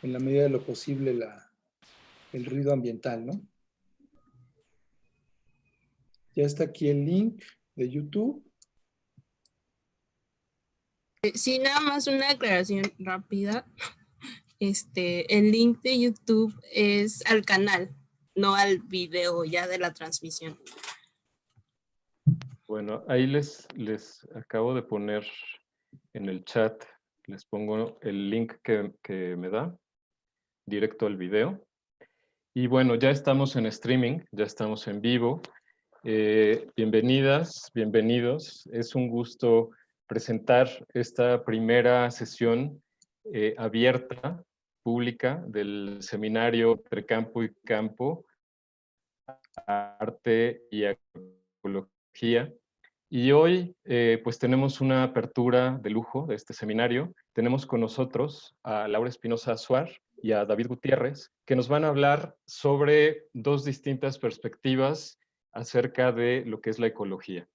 en la medida de lo posible el ruido ambiental, ¿no? Ya está aquí el link de YouTube. Sí, nada más una aclaración rápida. El link de YouTube es al canal, no al video ya de la transmisión. Bueno, ahí les acabo de poner en el chat, les pongo el link que me da, directo al video. Y bueno, ya estamos en streaming, ya estamos en vivo. Bienvenidas, bienvenidos. Es un gusto presentar esta primera sesión abierta, pública, del seminario Entre Campo y Campo, Arte y Ecología. Y hoy pues tenemos una apertura de lujo de este seminario. Tenemos con nosotros a Laura Espinosa Azuar y a David Gutiérrez, que nos van a hablar sobre dos distintas perspectivas acerca de lo que es la ecología.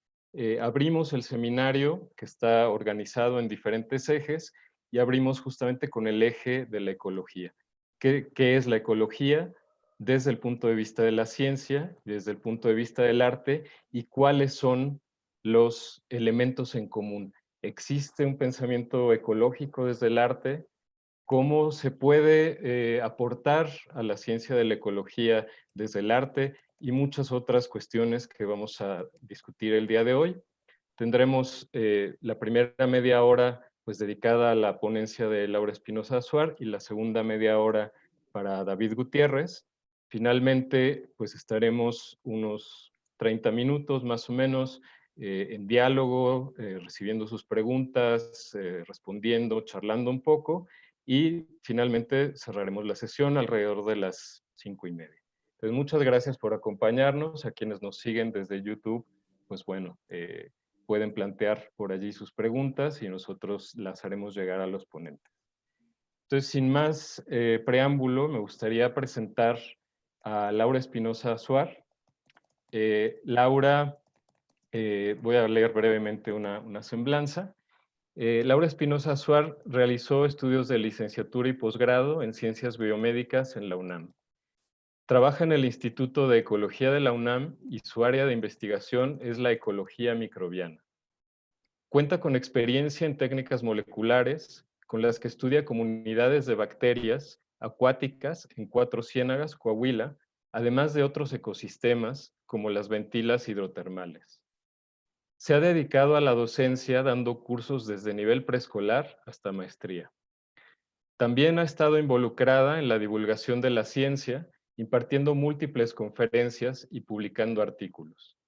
Abrimos el seminario, que está organizado en diferentes ejes, y abrimos justamente con el eje de la ecología. ¿Qué es la ecología? Desde el punto de vista de la ciencia, desde el punto de vista del arte, y cuáles son los elementos en común. ¿Existe un pensamiento ecológico desde el arte? ¿Cómo se puede aportar a la ciencia de la ecología desde el arte? Y muchas otras cuestiones que vamos a discutir el día de hoy. Tendremos la primera media hora pues dedicada a la ponencia de Laura Espinosa Azuar y la segunda media hora para David Gutiérrez. Finalmente, pues estaremos unos 30 minutos más o menos en diálogo, recibiendo sus preguntas, respondiendo, charlando un poco, y finalmente cerraremos la sesión alrededor de las 5:30. Entonces, muchas gracias por acompañarnos. A quienes nos siguen desde YouTube, pues bueno, pueden plantear por allí sus preguntas y nosotros las haremos llegar a los ponentes. Entonces, sin más preámbulo, me gustaría presentar a Laura Espinosa Azuar. Laura, voy a leer brevemente una semblanza. Laura Espinosa Azuar realizó estudios de licenciatura y posgrado en Ciencias Biomédicas en la UNAM. Trabaja en el Instituto de Ecología de la UNAM y su área de investigación es la ecología microbiana. Cuenta con experiencia en técnicas moleculares, con las que estudia comunidades de bacterias acuáticas en Cuatro Ciénagas, Coahuila, además de otros ecosistemas como las ventilas hidrotermales. Se ha dedicado a la docencia dando cursos desde nivel preescolar hasta maestría. También ha estado involucrada en la divulgación de la ciencia, impartiendo múltiples conferencias y publicando artículos.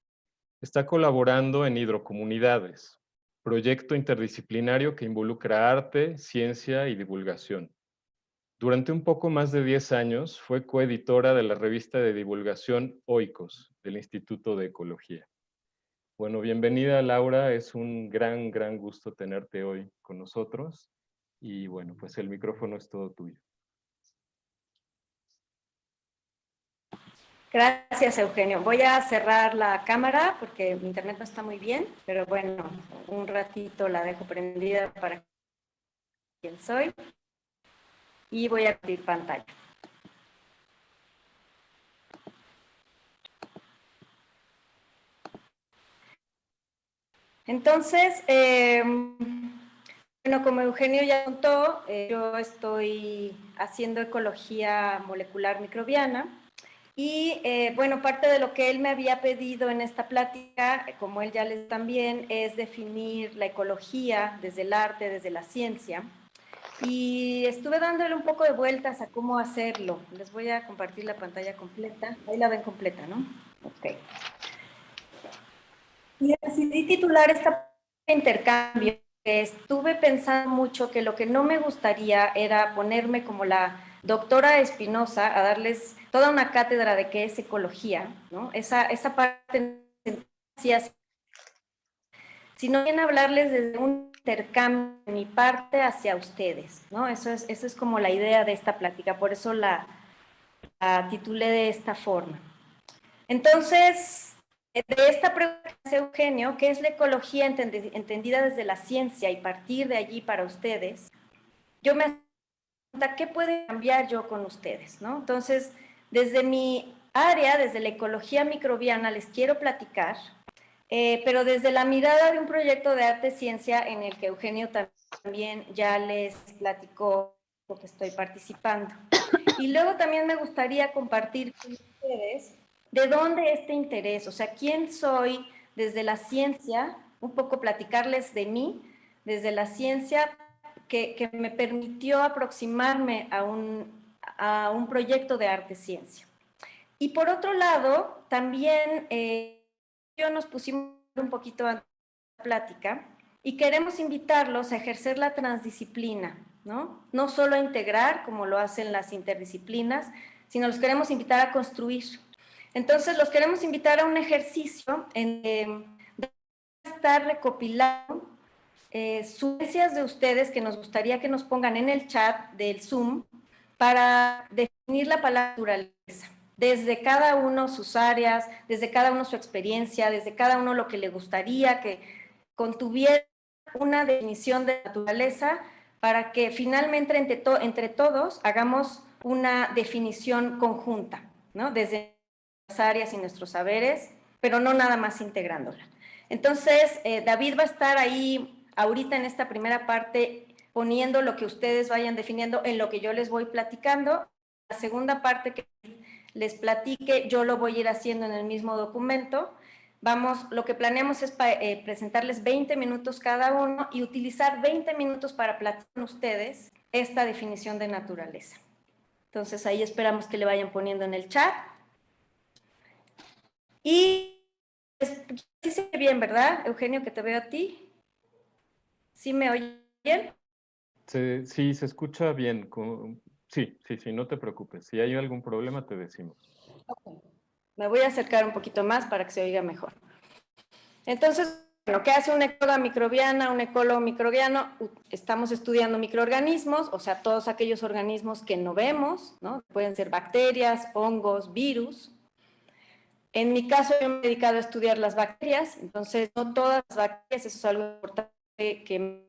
Está colaborando en Hidrocomunidades, proyecto interdisciplinario que involucra arte, ciencia y divulgación. Durante un poco más de 10 años fue coeditora de la revista de divulgación Oikos, del Instituto de Ecología. Bueno, bienvenida Laura, es un gran gusto tenerte hoy con nosotros. Y bueno, pues el micrófono es todo tuyo. Gracias, Eugenio. Voy a cerrar la cámara porque mi internet no está muy bien, pero bueno, un ratito la dejo prendida para quién soy. Y voy a abrir pantalla. Entonces, bueno, como Eugenio ya contó, yo estoy haciendo ecología molecular microbiana. Y bueno, parte de lo que él me había pedido en esta plática, como él ya les también, es definir la ecología desde el arte, desde la ciencia. Y estuve dándole un poco de vueltas a cómo hacerlo. Les voy a compartir la pantalla completa. Ahí la ven completa, ¿no? Ok. Y decidí titular esta intercambio. Estuve pensando mucho que lo que no me gustaría era ponerme como la doctora Espinosa a darles toda una cátedra de qué es ecología, ¿no? Esa parte, sino bien hablarles desde un intercambio de mi parte hacia ustedes, ¿no? Eso es como la idea de esta plática, por eso la titulé de esta forma. Entonces, de esta pregunta, Eugenio, ¿qué es la ecología entendida desde la ciencia y partir de allí para ustedes? Yo me ¿qué puedo cambiar yo con ustedes, ¿no? Entonces, desde mi área, desde la ecología microbiana, les quiero platicar, pero desde la mirada de un proyecto de arte-ciencia en el que Eugenio también ya les platicó lo que estoy participando. Y luego también me gustaría compartir con ustedes de dónde este interés, o sea, quién soy desde la ciencia, un poco platicarles de mí, desde la ciencia que me permitió aproximarme a un proyecto de arte-ciencia. Y por otro lado, también yo nos pusimos un poquito antes de la plática y queremos invitarlos a ejercer la transdisciplina, ¿no? No solo a integrar, como lo hacen las interdisciplinas, sino los queremos invitar a construir. Entonces, los queremos invitar a un ejercicio en estar recopilando sugerencias de ustedes que nos gustaría que nos pongan en el chat del Zoom para definir la palabra naturaleza. Desde cada uno sus áreas, desde cada uno su experiencia, desde cada uno lo que le gustaría que contuviera una definición de naturaleza para que finalmente entre todos hagamos una definición conjunta, ¿no? Desde las áreas y nuestros saberes, pero no nada más integrándola. Entonces, David va a estar ahí ahorita en esta primera parte poniendo lo que ustedes vayan definiendo en lo que yo les voy platicando. La segunda parte que les platique, yo lo voy a ir haciendo en el mismo documento. Lo que planeamos es presentarles 20 minutos cada uno y utilizar 20 minutos para platicar con ustedes esta definición de naturaleza. Entonces, ahí esperamos que le vayan poniendo en el chat. Y sí se ve bien, ¿verdad, Eugenio, que te veo a ti? ¿Sí me oye bien? Sí, se escucha bien. Sí, no te preocupes. Si hay algún problema, te decimos. Okay. Me voy a acercar un poquito más para que se oiga mejor. Entonces, lo que hace una ecóloga microbiana, un ecólogo microbiano, estamos estudiando microorganismos, o sea, todos aquellos organismos que no vemos, ¿no? Pueden ser bacterias, hongos, virus. En mi caso, yo me he dedicado a estudiar las bacterias, entonces no todas las bacterias, eso es algo importante que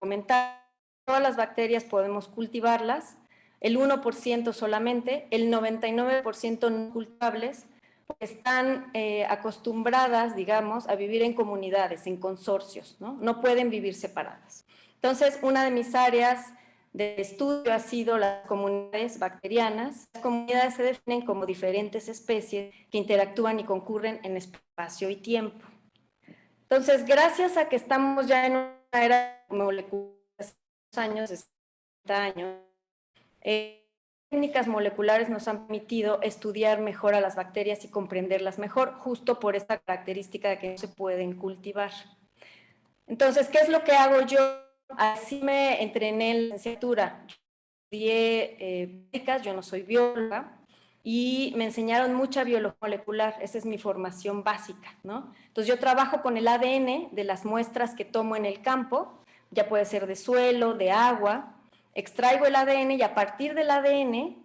comentar, todas las bacterias podemos cultivarlas, el 1% solamente, el 99% no cultivables, están acostumbradas, digamos, a vivir en comunidades, en consorcios, ¿no? No pueden vivir separadas. Entonces, una de mis áreas de estudio ha sido las comunidades bacterianas. Las comunidades se definen como diferentes especies que interactúan y concurren en espacio y tiempo. Entonces, gracias a que estamos ya en una era molecular, años, 60 años, técnicas moleculares nos han permitido estudiar mejor a las bacterias y comprenderlas mejor, justo por esta característica de que no se pueden cultivar. Entonces, ¿qué es lo que hago yo? Así me entrené en la licenciatura. Estudié yo no soy bióloga, y me enseñaron mucha biología molecular, esa es mi formación básica, ¿no? Entonces yo trabajo con el ADN de las muestras que tomo en el campo, ya puede ser de suelo, de agua, extraigo el ADN y a partir del ADN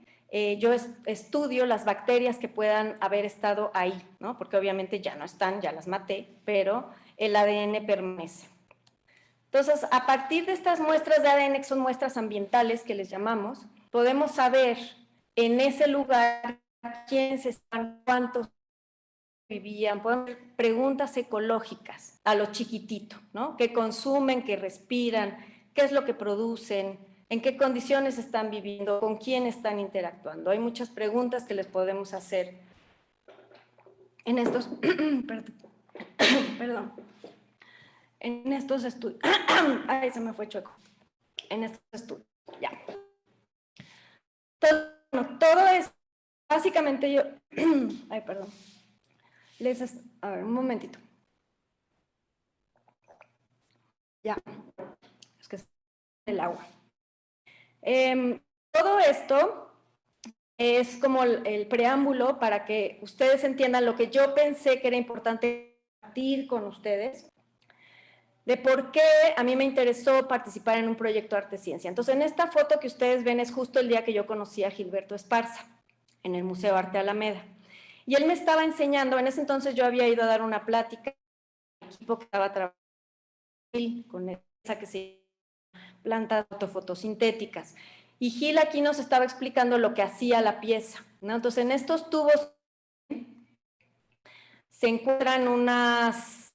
yo estudio las bacterias que puedan haber estado ahí, ¿no? Porque obviamente ya no están, ya las maté, pero el ADN permanece. Entonces, a partir de estas muestras de ADN, que son muestras ambientales que les llamamos, podemos saber en ese lugar quiénes están, cuántos vivían, podemos hacer preguntas ecológicas a lo chiquitito, ¿no? ¿Qué consumen, qué respiran, qué es lo que producen, en qué condiciones están viviendo, con quién están interactuando? Hay muchas preguntas que les podemos hacer en estos, perdón, en estos estudios. Ay, se me fue chueco. En estos estudios, ya. Todo es, básicamente yo, ay, perdón. A ver, un momentito. Ya, es que es el agua. Todo esto es como el preámbulo para que ustedes entiendan lo que yo pensé que era importante compartir con ustedes, de por qué a mí me interesó participar en un proyecto Arte-Ciencia. Entonces, en esta foto que ustedes ven es justo el día que yo conocí a Gilberto Esparza, en el Museo Arte Alameda. Y él me estaba enseñando, en ese entonces yo había ido a dar una plática al equipo que estaba trabajando con esa que se llama plantas fotosintéticas. Y Gil aquí nos estaba explicando lo que hacía la pieza, ¿no? Entonces, en estos tubos se encuentran unas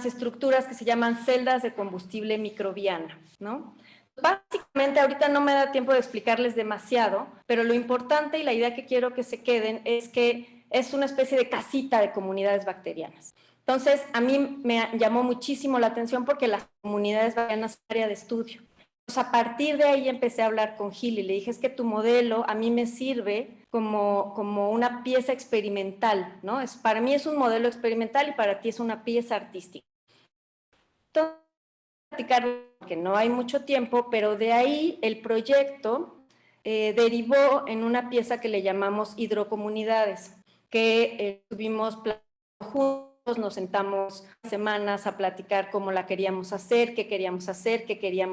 estructuras que se llaman celdas de combustible microbiana, ¿no? Básicamente, ahorita no me da tiempo de explicarles demasiado, pero lo importante y la idea que quiero que se queden es que es una especie de casita de comunidades bacterianas. Entonces, a mí me llamó muchísimo la atención porque las comunidades bacterianas son área de estudio. Entonces, a partir de ahí empecé a hablar con Gil y le dije, es que tu modelo a mí me sirve como una pieza experimental, ¿no? Para mí es un modelo experimental y para ti es una pieza artística. Entonces, platicar que no hay mucho tiempo, pero de ahí el proyecto derivó en una pieza que le llamamos hidrocomunidades, que estuvimos juntos, nos sentamos semanas a platicar cómo la queríamos hacer, qué queríamos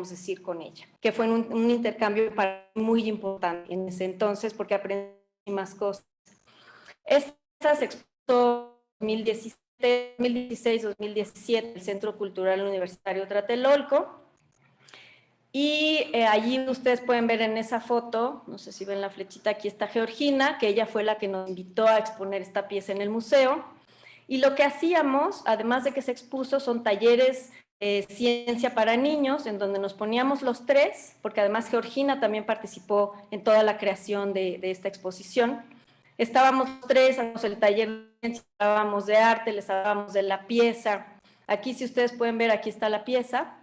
decir con ella, que fue un intercambio para mí muy importante en ese entonces porque aprendí más cosas. Esta se expuso en 2016-2017 el Centro Cultural Universitario Tlatelolco, y allí ustedes pueden ver en esa foto, no sé si ven la flechita, aquí está Georgina, que ella fue la que nos invitó a exponer esta pieza en el museo, y lo que hacíamos, además de que se expuso, son talleres ciencia para niños, en donde nos poníamos los tres, porque además Georgina también participó en toda la creación de esta exposición. Estábamos tres, hacíamos el taller de ciencia, hablábamos de arte, les hablábamos de la pieza. Aquí, si ustedes pueden ver, aquí está la pieza,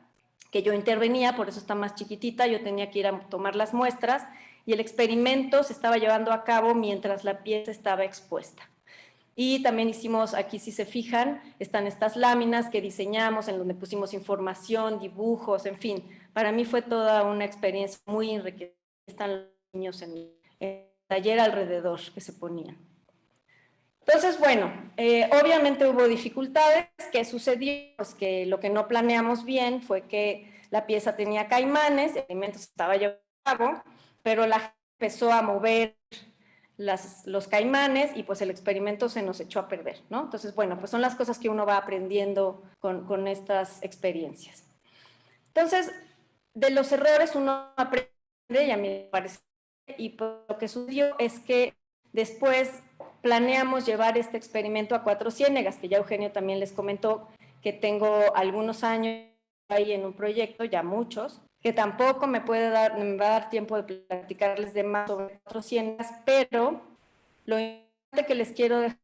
que yo intervenía, por eso está más chiquitita, yo tenía que ir a tomar las muestras, y el experimento se estaba llevando a cabo mientras la pieza estaba expuesta. Y también hicimos, aquí si se fijan, están estas láminas que diseñamos, en donde pusimos información, dibujos, en fin. Para mí fue toda una experiencia muy enriquecedora. Están los niños en el taller alrededor que se ponían. Entonces, bueno, obviamente hubo dificultades. ¿Qué sucedió? Pues que lo que no planeamos bien fue que la pieza tenía caimanes, el experimento se estaba llevando a cabo, pero la gente empezó a mover los caimanes y pues el experimento se nos echó a perder, ¿no? Entonces, bueno, pues son las cosas que uno va aprendiendo con estas experiencias. Entonces, de los errores uno aprende, y a mí me parece, y pues lo que sucedió es que después planeamos llevar este experimento a Cuatro Ciénegas, que ya Eugenio también les comentó que tengo algunos años ahí en un proyecto, ya muchos, que tampoco me va a dar tiempo de platicarles de más sobre Cuatro Ciénegas, pero lo importante que les quiero dejar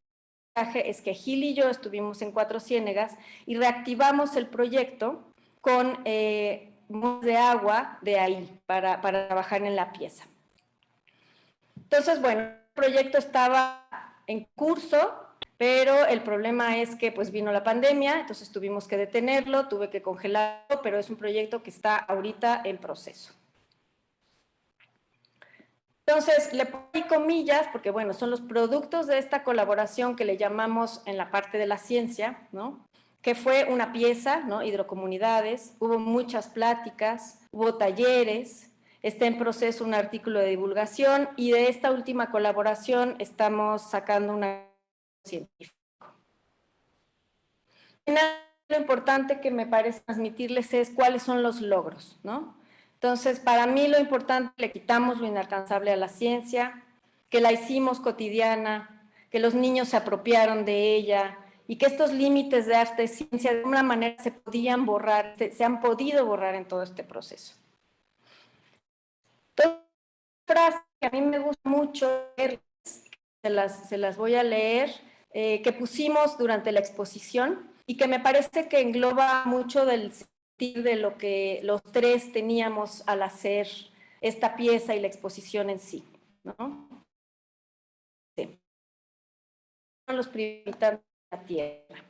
es que Gil y yo estuvimos en Cuatro Ciénegas y reactivamos el proyecto con de agua de ahí para trabajar en la pieza. Entonces, bueno, el proyecto estaba en curso, pero el problema es que pues vino la pandemia, entonces tuvimos que detenerlo, tuve que congelarlo, pero es un proyecto que está ahorita en proceso. Entonces, le pongo comillas, porque bueno, son los productos de esta colaboración que le llamamos en la parte de la ciencia, ¿no? Que fue una pieza, ¿no? Hidrocomunidades, hubo muchas pláticas, hubo talleres, está en proceso un artículo de divulgación, y de esta última colaboración estamos sacando una científico. Lo importante que me parece transmitirles es cuáles son los logros, ¿no? Entonces, para mí lo importante, le quitamos lo inalcanzable a la ciencia, que la hicimos cotidiana, que los niños se apropiaron de ella, y que estos límites de arte y ciencia de alguna manera se podían borrar, se han podido borrar en todo este proceso. Entonces, frase que a mí me gusta mucho, se las voy a leer, que pusimos durante la exposición y que me parece que engloba mucho del sentir de lo que los tres teníamos al hacer esta pieza y la exposición en sí, ¿no? Sí. Los primeros de la Tierra.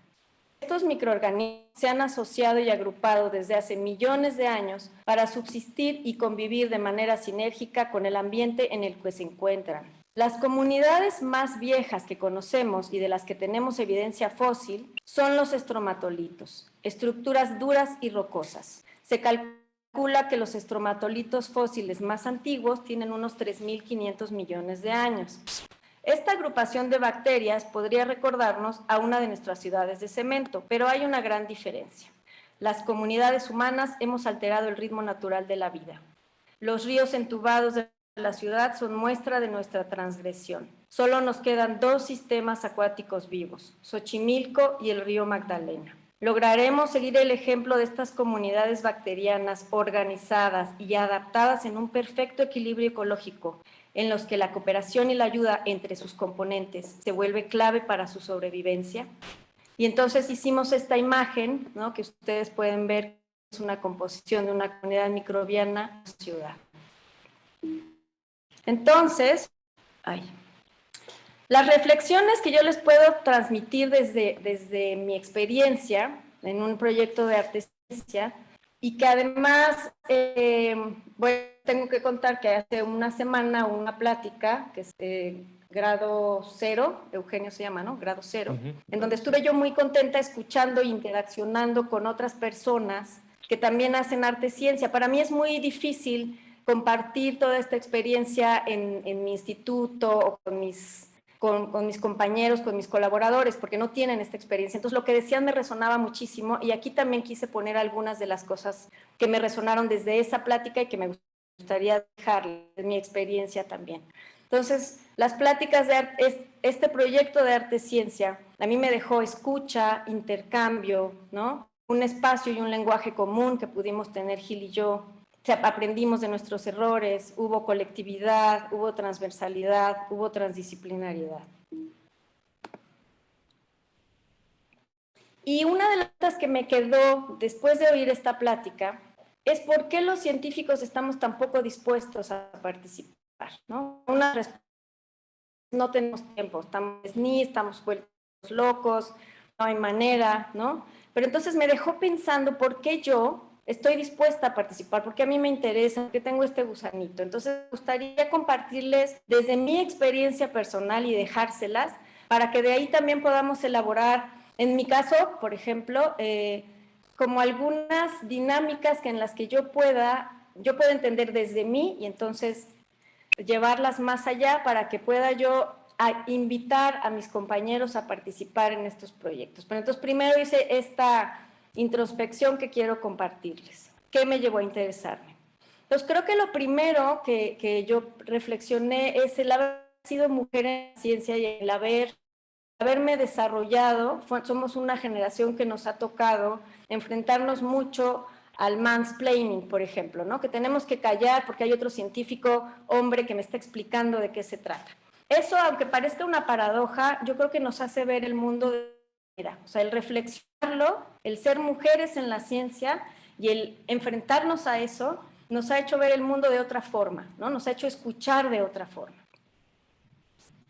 Estos microorganismos se han asociado y agrupado desde hace millones de años para subsistir y convivir de manera sinérgica con el ambiente en el que se encuentran. Las comunidades más viejas que conocemos y de las que tenemos evidencia fósil son los estromatolitos, estructuras duras y rocosas. Se calcula que los estromatolitos fósiles más antiguos tienen unos 3.500 millones de años. Esta agrupación de bacterias podría recordarnos a una de nuestras ciudades de cemento, pero hay una gran diferencia. Las comunidades humanas hemos alterado el ritmo natural de la vida. Los ríos entubados de la ciudad son muestra de nuestra transgresión. Solo nos quedan 2 sistemas acuáticos vivos, Xochimilco y el río Magdalena. Lograremos seguir el ejemplo de estas comunidades bacterianas organizadas y adaptadas en un perfecto equilibrio ecológico, en los que la cooperación y la ayuda entre sus componentes se vuelve clave para su sobrevivencia. Y entonces hicimos esta imagen, ¿no?, que ustedes pueden ver, es una composición de una comunidad microbiana en la ciudad. Entonces, las reflexiones que yo les puedo transmitir desde mi experiencia en un proyecto de arte-ciencia, y que además tengo que contar que hace una semana una plática, que es grado 0, Eugenio se llama, ¿no? Grado 0, en donde estuve yo muy contenta escuchando e interaccionando con otras personas que también hacen arte-ciencia. Para mí es muy difícil compartir toda esta experiencia en mi instituto o con mis compañeros, con mis colaboradores, porque no tienen esta experiencia. Entonces, lo que decían me resonaba muchísimo, y aquí también quise poner algunas de las cosas que me resonaron desde esa plática y que me gustaría dejarles de mi experiencia también. Entonces, las pláticas de este proyecto de arte-ciencia a mí me dejó escucha, intercambio, ¿no?, un espacio y un lenguaje común que pudimos tener Gil y yo. Aprendimos de nuestros errores, hubo colectividad, hubo transversalidad, hubo transdisciplinariedad. Y una de las cosas que me quedó después de oír esta plática es por qué los científicos estamos tan poco dispuestos a participar, ¿no? No tenemos tiempo, estamos vueltos locos, no hay manera, ¿no? Pero entonces me dejó pensando por qué yo estoy dispuesta a participar, porque a mí me interesa, porque tengo este gusanito. Entonces me gustaría compartirles desde mi experiencia personal y dejárselas para que de ahí también podamos elaborar, en mi caso, por ejemplo, como algunas dinámicas en las que yo pueda entender desde mí y entonces llevarlas más allá para que pueda yo invitar a mis compañeros a participar en estos proyectos. Pero entonces primero hice esta introspección que quiero compartirles. ¿Qué me llevó a interesarme? Entonces creo que lo primero que yo reflexioné es el haber sido mujer en la ciencia y el haberme desarrollado. Somos una generación que nos ha tocado enfrentarnos mucho al mansplaining, por ejemplo, ¿no?, que tenemos que callar porque hay otro científico hombre que me está explicando de qué se trata. Eso, aunque parezca una paradoja, yo creo que nos hace ver el mundo de manera, o sea, el reflexionarlo, el ser mujeres en la ciencia y el enfrentarnos a eso nos ha hecho ver el mundo de otra forma, ¿no?, nos ha hecho escuchar de otra forma.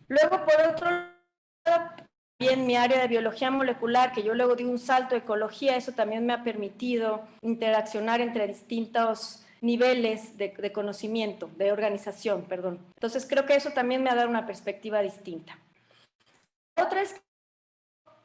Luego, por otro lado, también mi área de biología molecular, que yo luego di un salto a ecología, eso también me ha permitido interaccionar entre distintos niveles de conocimiento, de organización, perdón. Entonces creo que eso también me ha dado una perspectiva distinta. Otra es que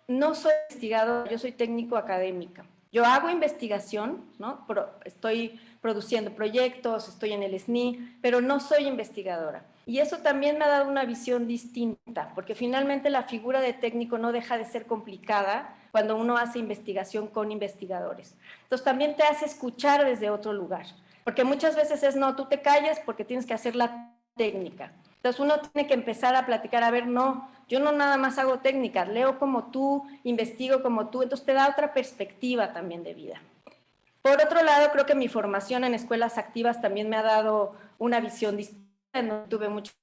no soy investigadora, yo soy técnico académica. Yo hago investigación, ¿no?, estoy produciendo proyectos, estoy en el SNI, pero no soy investigadora. Y eso también me ha dado una visión distinta, porque finalmente la figura de técnico no deja de ser complicada cuando uno hace investigación con investigadores. Entonces también te hace escuchar desde otro lugar, porque muchas veces es, no, tú te callas porque tienes que hacer la técnica. Entonces uno tiene que empezar a platicar, a ver, no, yo no nada más hago técnicas, leo como tú, investigo como tú, entonces te da otra perspectiva también de vida. Por otro lado, creo que mi formación en escuelas activas también me ha dado una visión distinta. No tuve muchos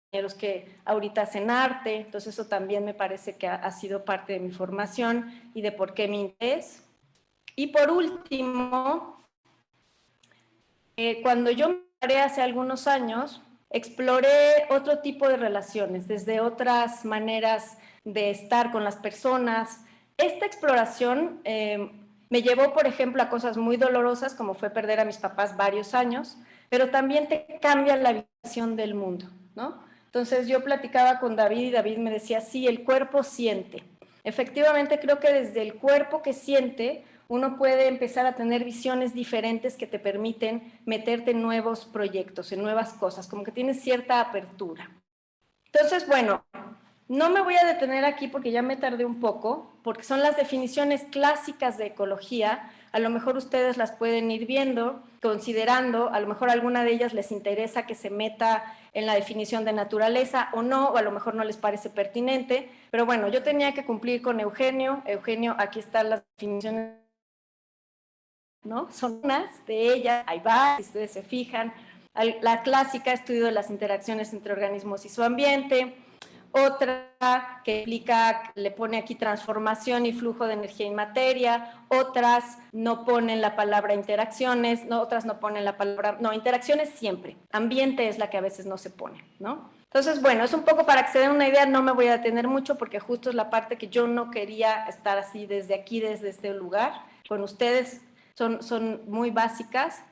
compañeros que ahorita hacen arte, entonces eso también me parece que ha sido parte de mi formación y de por qué mi interés. Y por último, cuando yo me preparé hace algunos años, exploré otro tipo de relaciones, desde otras maneras de estar con las personas. Esta exploración me llevó, por ejemplo, a cosas muy dolorosas, como fue perder a mis papás varios años, pero también te cambia la visión del mundo, ¿no? Entonces yo platicaba con David y David me decía, sí, el cuerpo siente. Efectivamente, creo que desde el cuerpo que siente, uno puede empezar a tener visiones diferentes que te permiten meterte en nuevos proyectos, en nuevas cosas, como que tienes cierta apertura. Entonces, bueno, No me voy a detener aquí porque ya me tardé un poco, porque son las definiciones clásicas de ecología. A lo mejor ustedes las pueden ir viendo, considerando, a lo mejor alguna de ellas les interesa que se meta en la definición de naturaleza o no, o a lo mejor no les parece pertinente, pero bueno, yo tenía que cumplir con Eugenio. Eugenio, aquí están las definiciones, ¿no? Son unas de ellas, hay varias, si ustedes se fijan. La clásica, estudio de las interacciones entre organismos y su ambiente. Otra que implica, le pone aquí transformación y flujo de energía y materia. Otras no ponen la palabra interacciones, no, otras no ponen la palabra, no, interacciones siempre. Ambiente es la que a veces no se pone, ¿no? Entonces, bueno, es un poco para que se den una idea, no me voy a detener mucho porque justo es la parte que yo no quería estar así desde aquí, desde este lugar, con ustedes. Son muy básicas.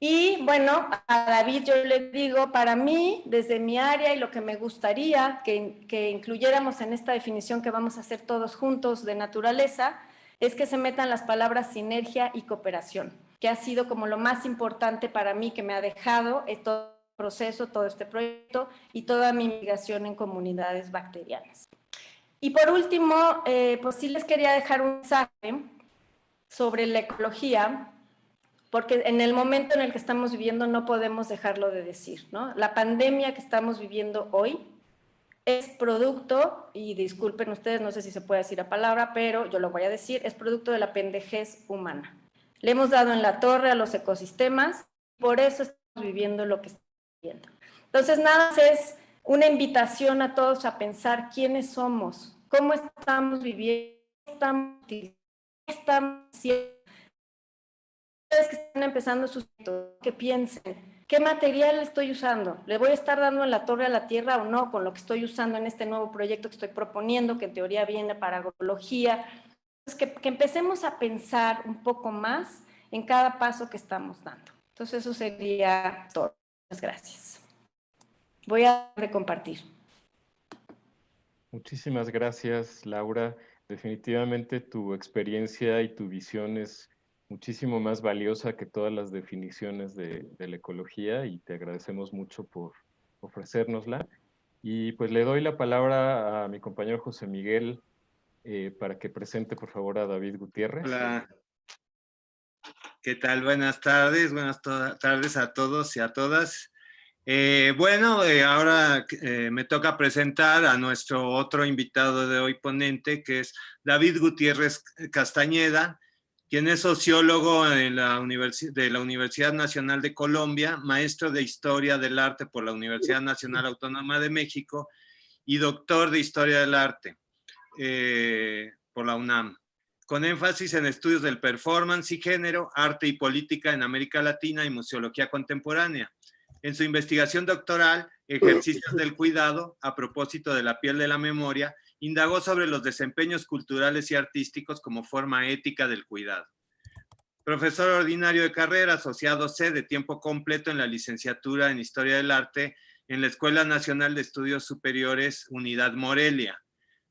Y bueno, a David yo le digo, para mí, desde mi área y lo que me gustaría que incluyéramos en esta definición que vamos a hacer todos juntos de naturaleza, es que se metan las palabras sinergia y cooperación, que ha sido como lo más importante para mí, que me ha dejado todo el proceso, todo este proyecto y toda mi investigación en comunidades bacterianas. Y por último, pues sí les quería dejar un mensaje sobre la ecología, porque en el momento en el que estamos viviendo no podemos dejarlo de decir, ¿no? La pandemia que estamos viviendo hoy es producto, y disculpen ustedes, no sé si se puede decir la palabra, pero yo lo voy a decir, es producto de la pendejez humana. Le hemos dado en la torre a los ecosistemas, por eso estamos viviendo lo que estamos viviendo. Entonces, nada más es una invitación a todos a pensar quiénes somos, cómo estamos viviendo, qué estamos haciendo. Que están empezando sus que piensen, ¿qué material estoy usando? ¿Le voy a estar dando en la torre a la tierra o no con lo que estoy usando en este nuevo proyecto que estoy proponiendo, que en teoría viene para agroecología? Entonces, que empecemos a pensar un poco más en cada paso que estamos dando. Entonces, eso sería todo. Muchas gracias. Voy a compartir. Muchísimas gracias, Laura. Definitivamente tu experiencia y tu visión es muchísimo más valiosa que todas las definiciones de la ecología y te agradecemos mucho por ofrecérnosla. Y pues le doy la palabra a mi compañero José Miguel para que presente por favor a David Gutiérrez. Hola, ¿qué tal? Buenas tardes tardes a todos y a todas. Ahora me toca presentar a nuestro otro invitado de hoy ponente, que es David Gutiérrez Castañeda, quien es sociólogo de la Universidad Nacional de Colombia, maestro de Historia del Arte por la Universidad Nacional Autónoma de México y doctor de Historia del Arte por la UNAM, con énfasis en estudios del performance y género, arte y política en América Latina y museología contemporánea. En su investigación doctoral, Ejercicios del Cuidado, a propósito de la piel de la memoria, indagó sobre los desempeños culturales y artísticos como forma ética del cuidado. Profesor ordinario de carrera, asociado C de tiempo completo en la licenciatura en Historia del Arte en la Escuela Nacional de Estudios Superiores Unidad Morelia,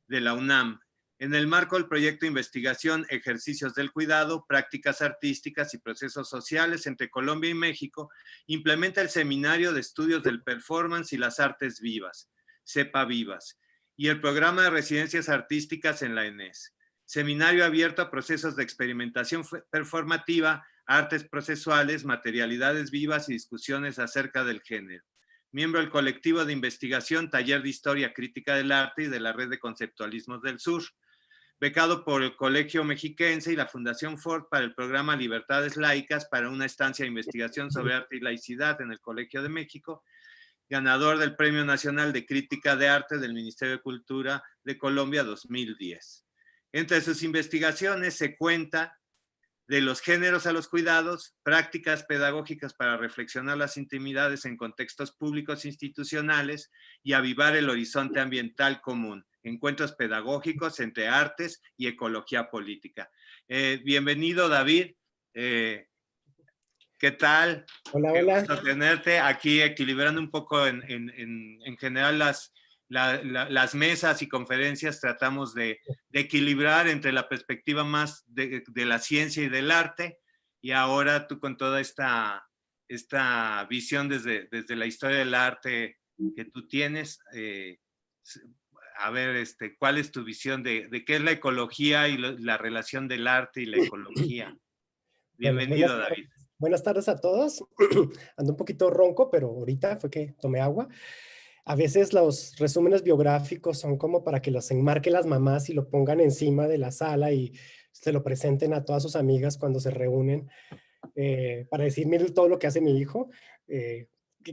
de la UNAM, en el marco del proyecto de investigación Ejercicios del Cuidado, Prácticas Artísticas y Procesos Sociales entre Colombia y México, implementa el Seminario de Estudios del Performance y las Artes Vivas, CEPA Vivas, y el Programa de Residencias Artísticas en la ENES. Seminario abierto a procesos de experimentación performativa, artes procesuales, materialidades vivas y discusiones acerca del género. Miembro del colectivo de investigación Taller de Historia Crítica del Arte y de la Red de Conceptualismos del Sur. Becado por el Colegio Mexiquense y la Fundación Ford para el programa Libertades Laicas para una estancia de investigación sobre arte y laicidad en el Colegio de México. Ganador del Premio Nacional de Crítica de Arte del Ministerio de Cultura de Colombia 2010. Entre sus investigaciones se cuenta de los géneros a los cuidados, prácticas pedagógicas para reflexionar las intimidades en contextos públicos institucionales y avivar el horizonte ambiental común, encuentros pedagógicos entre artes y ecología política. Bienvenido, David. ¿Qué tal? Hola, Qué hola. gusto tenerte aquí, equilibrando un poco en general las mesas y conferencias. Tratamos de equilibrar entre la perspectiva más de la ciencia y del arte, y ahora tú con toda esta visión desde la historia del arte que tú tienes, a ver, ¿cuál es tu visión de qué es la ecología y la relación del arte y la ecología? Bueno, Bienvenido, David. buenas tardes a todos. Ando un poquito ronco, pero ahorita fue que tomé agua. A veces los resúmenes biográficos son como para que los enmarquen las mamás y lo pongan encima de la sala y se lo presenten a todas sus amigas cuando se reúnen para decir, miren todo lo que hace mi hijo. Que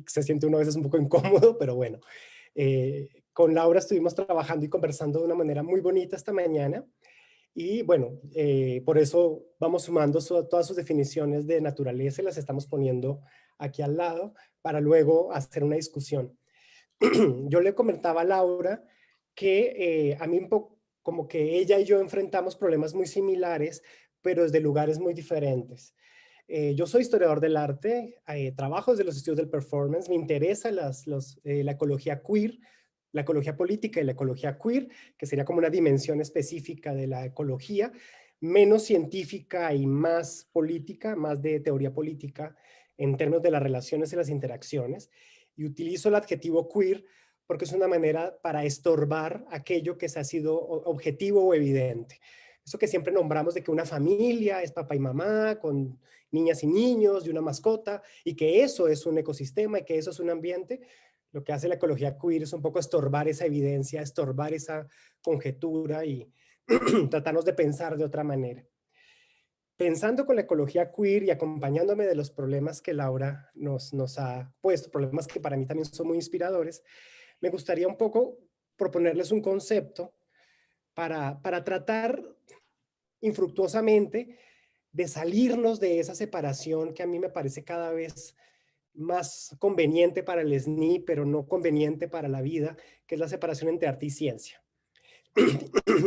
se siente uno a veces un poco incómodo, pero bueno. Con Laura estuvimos trabajando y conversando de una manera muy bonita esta mañana. Y bueno, por eso vamos sumando todas sus definiciones de naturaleza y las estamos poniendo aquí al lado para luego hacer una discusión. Yo le comentaba a Laura que a mí un poco como que ella y yo enfrentamos problemas muy similares, pero desde lugares muy diferentes. Yo soy historiador del arte, trabajo desde los estudios del performance, me interesa la ecología queer, la ecología política y la ecología queer, que sería como una dimensión específica de la ecología, menos científica y más política, más de teoría política en términos de las relaciones y las interacciones. Y utilizo el adjetivo queer porque es una manera para estorbar aquello que se ha sido objetivo o evidente. Eso que siempre nombramos de que una familia es papá y mamá, con niñas y niños, y una mascota, y que eso es un ecosistema y que eso es un ambiente. Lo que hace la ecología queer es un poco estorbar esa evidencia, estorbar esa conjetura y tratarnos de pensar de otra manera. Pensando con la ecología queer y acompañándome de los problemas que Laura nos ha puesto, problemas que para mí también son muy inspiradores, me gustaría un poco proponerles un concepto para tratar infructuosamente de salirnos de esa separación que a mí me parece cada vez más conveniente para el SNI, pero no conveniente para la vida, que es la separación entre arte y ciencia.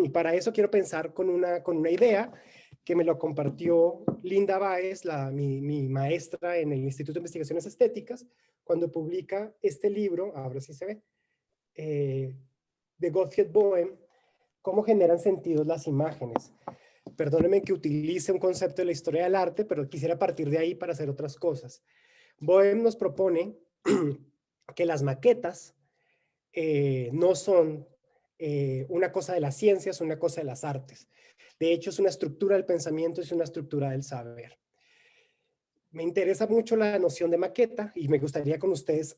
Y para eso quiero pensar con una idea que me lo compartió Linda Báez, mi maestra en el Instituto de Investigaciones Estéticas, cuando publica este libro, ahora sí se ve, de Gottfried Boehm, Cómo generan sentidos las imágenes. Perdónenme que utilice un concepto de la historia del arte, pero quisiera partir de ahí para hacer otras cosas. Boehm nos propone que las maquetas no son una cosa de las ciencias, una cosa de las artes. De hecho, es una estructura del pensamiento, es una estructura del saber. Me interesa mucho la noción de maqueta y me gustaría con ustedes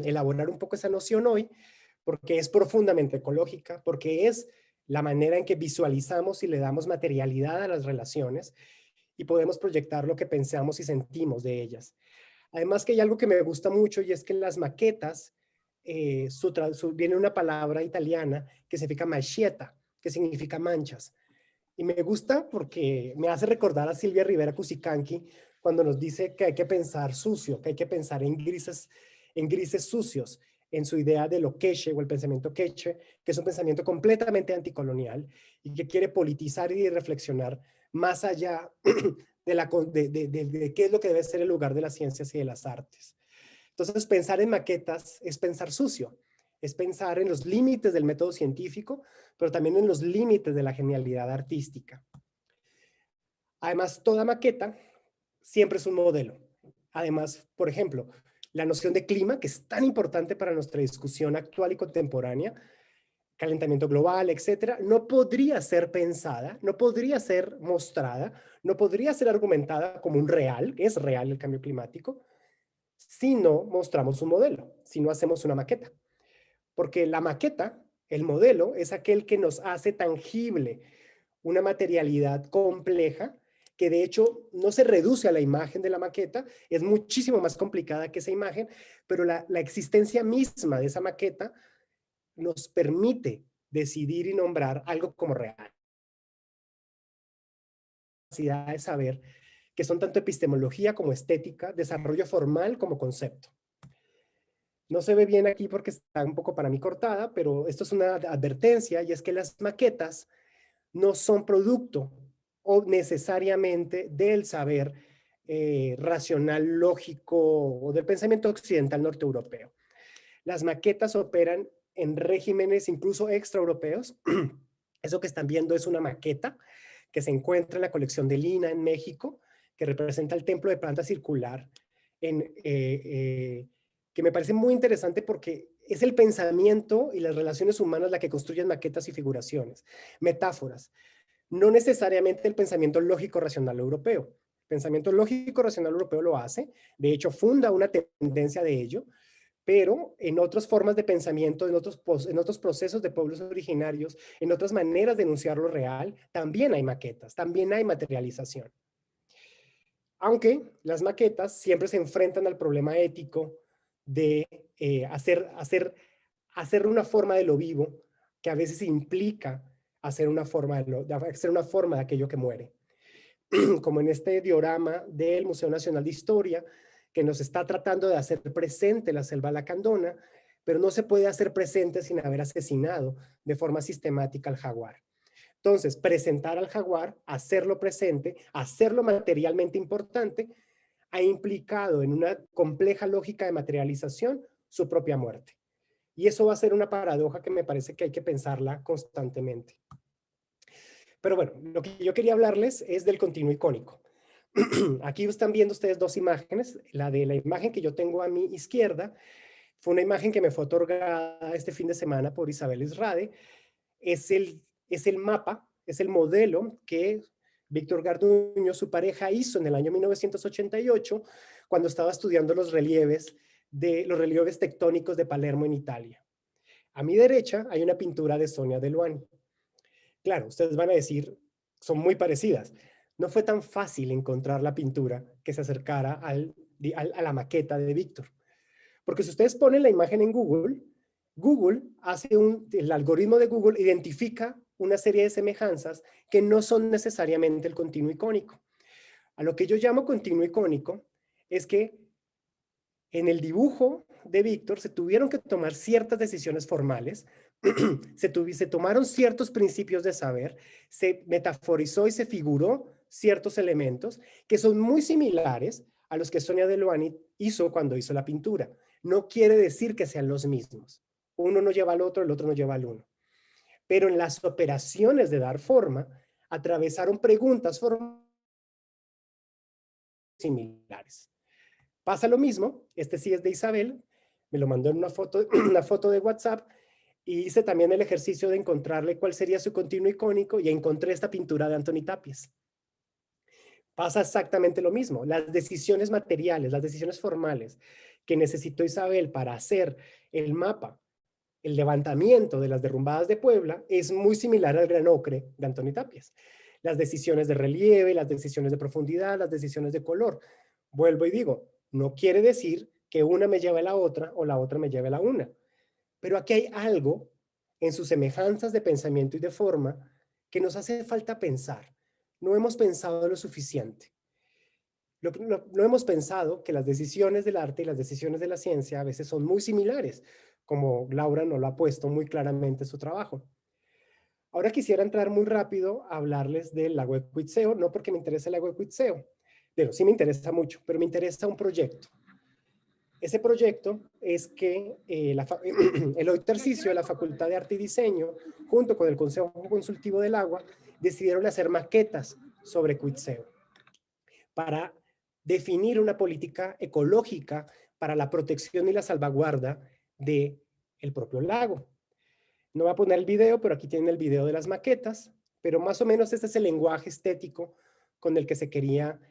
elaborar un poco esa noción hoy, porque es profundamente ecológica, porque es la manera en que visualizamos y le damos materialidad a las relaciones y podemos proyectar lo que pensamos y sentimos de ellas. Además que hay algo que me gusta mucho y es que las maquetas, viene una palabra italiana que significa macchietta, que significa manchas. Y me gusta porque me hace recordar a Silvia Rivera Cusicanqui cuando nos dice que hay que pensar sucio, que hay que pensar en grises sucios, en su idea de lo queche o el pensamiento queche, que es un pensamiento completamente anticolonial y que quiere politizar y reflexionar más allá de qué es lo que debe ser el lugar de las ciencias y de las artes. Entonces, pensar en maquetas es pensar sucio, es pensar en los límites del método científico, pero también en los límites de la genialidad artística. Además, toda maqueta siempre es un modelo. Además, por ejemplo, la noción de clima, que es tan importante para nuestra discusión actual y contemporánea, calentamiento global, etcétera, no podría ser pensada, no podría ser mostrada, no podría ser argumentada como un real, es real el cambio climático, si no mostramos un modelo, si no hacemos una maqueta. Porque la maqueta, el modelo, es aquel que nos hace tangible una materialidad compleja que de hecho no se reduce a la imagen de la maqueta, es muchísimo más complicada que esa imagen, pero la existencia misma de esa maqueta nos permite decidir y nombrar algo como real. La capacidad de saber que son tanto epistemología como estética, desarrollo formal como concepto. No se ve bien aquí porque está un poco para mí cortada, pero esto es una advertencia y es que las maquetas no son producto o necesariamente del saber racional, lógico o del pensamiento occidental norteeuropeo. Las maquetas operan en regímenes incluso extraeuropeos. Eso que están viendo es una maqueta que se encuentra en la colección de Lina en México, que representa el templo de planta circular que me parece muy interesante porque es el pensamiento y las relaciones humanas la que construyen maquetas y figuraciones, metáforas. No necesariamente el pensamiento lógico-racional europeo. El pensamiento lógico-racional europeo lo hace, de hecho funda una tendencia de ello, pero en otras formas de pensamiento, en otros procesos de pueblos originarios, en otras maneras de enunciar lo real, también hay maquetas, también hay materialización. Aunque las maquetas siempre se enfrentan al problema ético de hacer una forma de lo vivo, que a veces implica hacer una forma de aquello que muere. Como en este diorama del Museo Nacional de Historia, que nos está tratando de hacer presente la selva lacandona, pero no se puede hacer presente sin haber asesinado de forma sistemática al jaguar. Entonces, presentar al jaguar, hacerlo presente, hacerlo materialmente importante, ha implicado en una compleja lógica de materialización su propia muerte. Y eso va a ser una paradoja que me parece que hay que pensarla constantemente. Pero bueno, lo que yo quería hablarles es del continuo icónico. Aquí están viendo ustedes dos imágenes. La de la imagen que yo tengo a mi izquierda fue una imagen que me fue otorgada este fin de semana por Isabel Israde. Es el mapa, es el modelo que Víctor Garduño, su pareja, hizo en el año 1988 cuando estaba estudiando los relieves tectónicos de Palermo en Italia. A mi derecha hay una pintura de Sonia Deluani. Claro, ustedes van a decir, son muy parecidas. No fue tan fácil encontrar la pintura que se acercara a la maqueta de Víctor. Porque si ustedes ponen la imagen en Google, el algoritmo de Google identifica una serie de semejanzas que no son necesariamente el continuo icónico. A lo que yo llamo continuo icónico es que en el dibujo de Víctor se tuvieron que tomar ciertas decisiones formales, se tomaron ciertos principios de saber, se metaforizó y se figuró ciertos elementos que son muy similares a los que Sonia Deluani hizo cuando hizo la pintura. No quiere decir que sean los mismos. Uno no lleva al otro, el otro no lleva al uno. Pero en las operaciones de dar forma, atravesaron preguntas similares. Pasa lo mismo, este sí es de Isabel, me lo mandó en una foto de WhatsApp, y hice también el ejercicio de encontrarle cuál sería su continuo icónico y encontré esta pintura de Anthony Tapies. Pasa exactamente lo mismo, las decisiones materiales, las decisiones formales que necesitó Isabel para hacer el mapa, el levantamiento de las derrumbadas de Puebla, es muy similar al Gran Ocre de Anthony Tapies. Las decisiones de relieve, las decisiones de profundidad, las decisiones de color. Vuelvo y digo, no quiere decir que una me lleve a la otra o la otra me lleve a la una. Pero aquí hay algo en sus semejanzas de pensamiento y de forma que nos hace falta pensar. No hemos pensado lo suficiente. No hemos pensado que las decisiones del arte y las decisiones de la ciencia a veces son muy similares, como Laura nos lo ha puesto muy claramente en su trabajo. Ahora quisiera entrar muy rápido a hablarles del lago de Cuitzeo, no porque me interese el lago de Cuitzeo, pero sí me interesa mucho, pero me interesa un proyecto. Ese proyecto es que Eloy Tarcisio de la Facultad de Arte y Diseño, junto con el Consejo Consultivo del Agua, decidieron hacer maquetas sobre Cuitzeo para definir una política ecológica para la protección y la salvaguarda del propio lago. No voy a poner el video, pero aquí tienen el video de las maquetas, pero más o menos este es el lenguaje estético con el que se quiere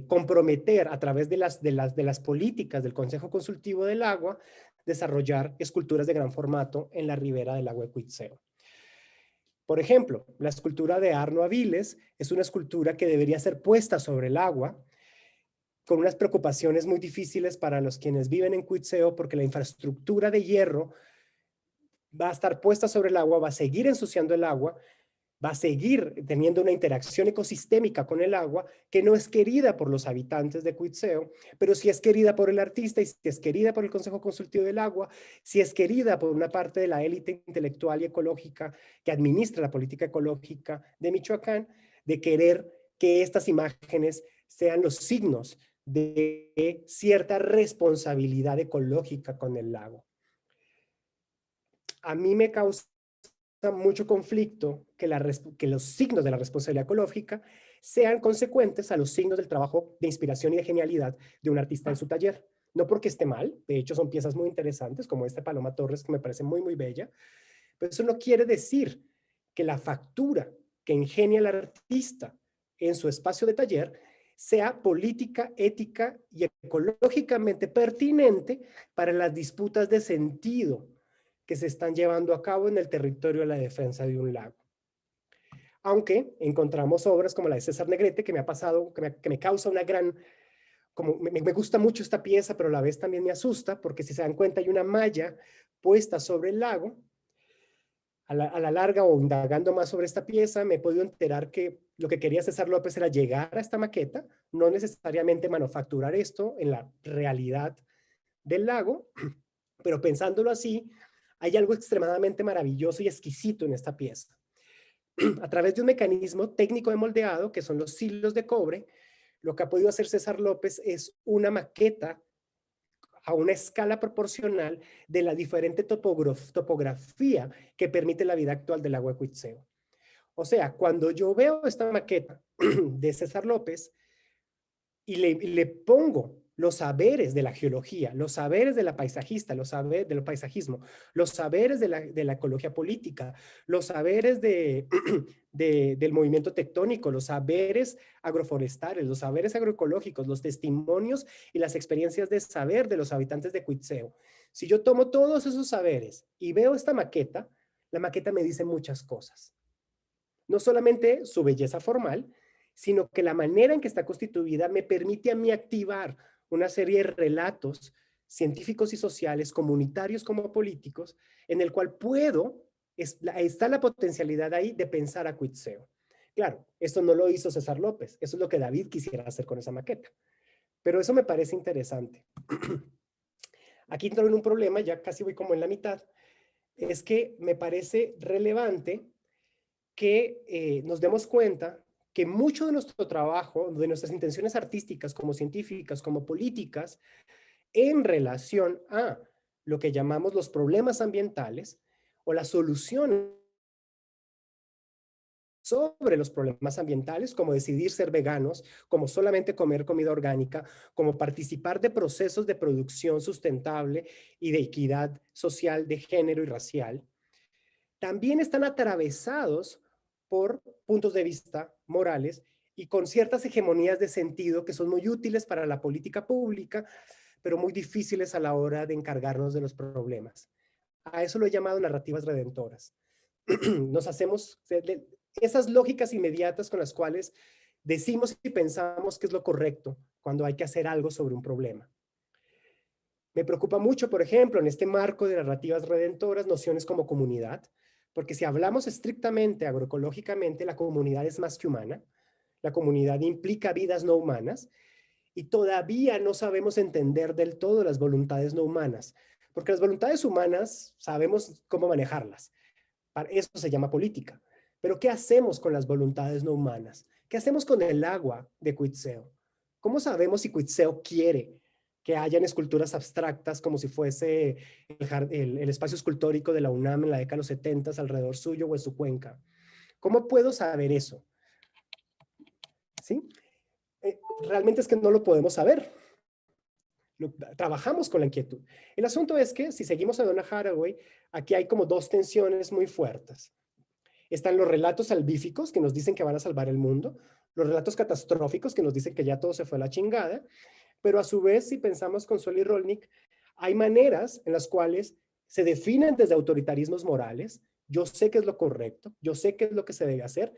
comprometer a través de las políticas del Consejo Consultivo del Agua, desarrollar esculturas de gran formato en la ribera del lago de Cuitzeo. Por ejemplo, la escultura de Arno Aviles es una escultura que debería ser puesta sobre el agua, con unas preocupaciones muy difíciles para los quienes viven en Cuitzeo, porque la infraestructura de hierro va a estar puesta sobre el agua, va a seguir ensuciando el agua, va a seguir teniendo una interacción ecosistémica con el agua que no es querida por los habitantes de Cuitzeo, pero sí es querida por el artista y sí es querida por el Consejo Consultivo del Agua, sí es querida por una parte de la élite intelectual y ecológica que administra la política ecológica de Michoacán, de querer que estas imágenes sean los signos de cierta responsabilidad ecológica con el lago. A mí me causa mucho conflicto que los signos de la responsabilidad ecológica sean consecuentes a los signos del trabajo de inspiración y de genialidad de un artista en su taller. No porque esté mal, de hecho son piezas muy interesantes, como esta Paloma Torres, que me parece muy, muy bella, pero eso no quiere decir que la factura que ingenia el artista en su espacio de taller sea política, ética y ecológicamente pertinente para las disputas de sentido que se están llevando a cabo en el territorio de la defensa de un lago. Aunque encontramos obras como la de César Negrete, que me ha pasado, que me causa una gran, como me gusta mucho esta pieza, pero a la vez también me asusta, porque si se dan cuenta hay una malla puesta sobre el lago. A la larga, o indagando más sobre esta pieza, me he podido enterar que lo que quería César López era llegar a esta maqueta, no necesariamente manufacturar esto en la realidad del lago, pero pensándolo así, hay algo extremadamente maravilloso y exquisito en esta pieza. A través de un mecanismo técnico de moldeado, que son los hilos de cobre, lo que ha podido hacer César López es una maqueta a una escala proporcional de la diferente topografía que permite la vida actual del lago de Cuitzeo. O sea, cuando yo veo esta maqueta de César López y le pongo los saberes de la geología, los saberes de la paisajista, los saberes del paisajismo, los saberes de la ecología política, los saberes del movimiento tectónico, los saberes agroforestales, los saberes agroecológicos, los testimonios y las experiencias de saber de los habitantes de Cuitzeo. Si yo tomo todos esos saberes y veo esta maqueta, la maqueta me dice muchas cosas. No solamente su belleza formal, sino que la manera en que está constituida me permite a mí activar una serie de relatos científicos y sociales, comunitarios como políticos, en el cual está la potencialidad ahí de pensar a Cuitzeo. Claro, esto no lo hizo César López, eso es lo que David quisiera hacer con esa maqueta. Pero eso me parece interesante. Aquí entro en un problema, ya casi voy como en la mitad, es que me parece relevante que nos demos cuenta que mucho de nuestro trabajo, de nuestras intenciones artísticas como científicas, como políticas, en relación a lo que llamamos los problemas ambientales o las soluciones sobre los problemas ambientales, como decidir ser veganos, como solamente comer comida orgánica, como participar de procesos de producción sustentable y de equidad social, de género y racial, también están atravesados por puntos de vista morales y con ciertas hegemonías de sentido que son muy útiles para la política pública, pero muy difíciles a la hora de encargarnos de los problemas. A eso lo he llamado narrativas redentoras. Nos hacemos esas lógicas inmediatas con las cuales decimos y pensamos que es lo correcto cuando hay que hacer algo sobre un problema. Me preocupa mucho, por ejemplo, en este marco de narrativas redentoras, nociones como comunidad, porque si hablamos estrictamente agroecológicamente, la comunidad es más que humana, la comunidad implica vidas no humanas, y todavía no sabemos entender del todo las voluntades no humanas, porque las voluntades humanas sabemos cómo manejarlas. Para eso se llama política. Pero ¿qué hacemos con las voluntades no humanas? ¿Qué hacemos con el agua de Cuitzeo? ¿Cómo sabemos si Cuitzeo quiere que hayan esculturas abstractas como si fuese el espacio escultórico de la UNAM en la década de los 70 alrededor suyo o en su cuenca? ¿Cómo puedo saber eso? ¿Sí? Realmente es que no lo podemos saber. Trabajamos con la inquietud. El asunto es que si seguimos a Donna Haraway, aquí hay como dos tensiones muy fuertes. Están los relatos salvíficos que nos dicen que van a salvar el mundo, los relatos catastróficos que nos dicen que ya todo se fue a la chingada, pero a su vez, si pensamos con Solly Rolnick, hay maneras en las cuales se definen desde autoritarismos morales. Yo sé qué es lo correcto, yo sé qué es lo que se debe hacer,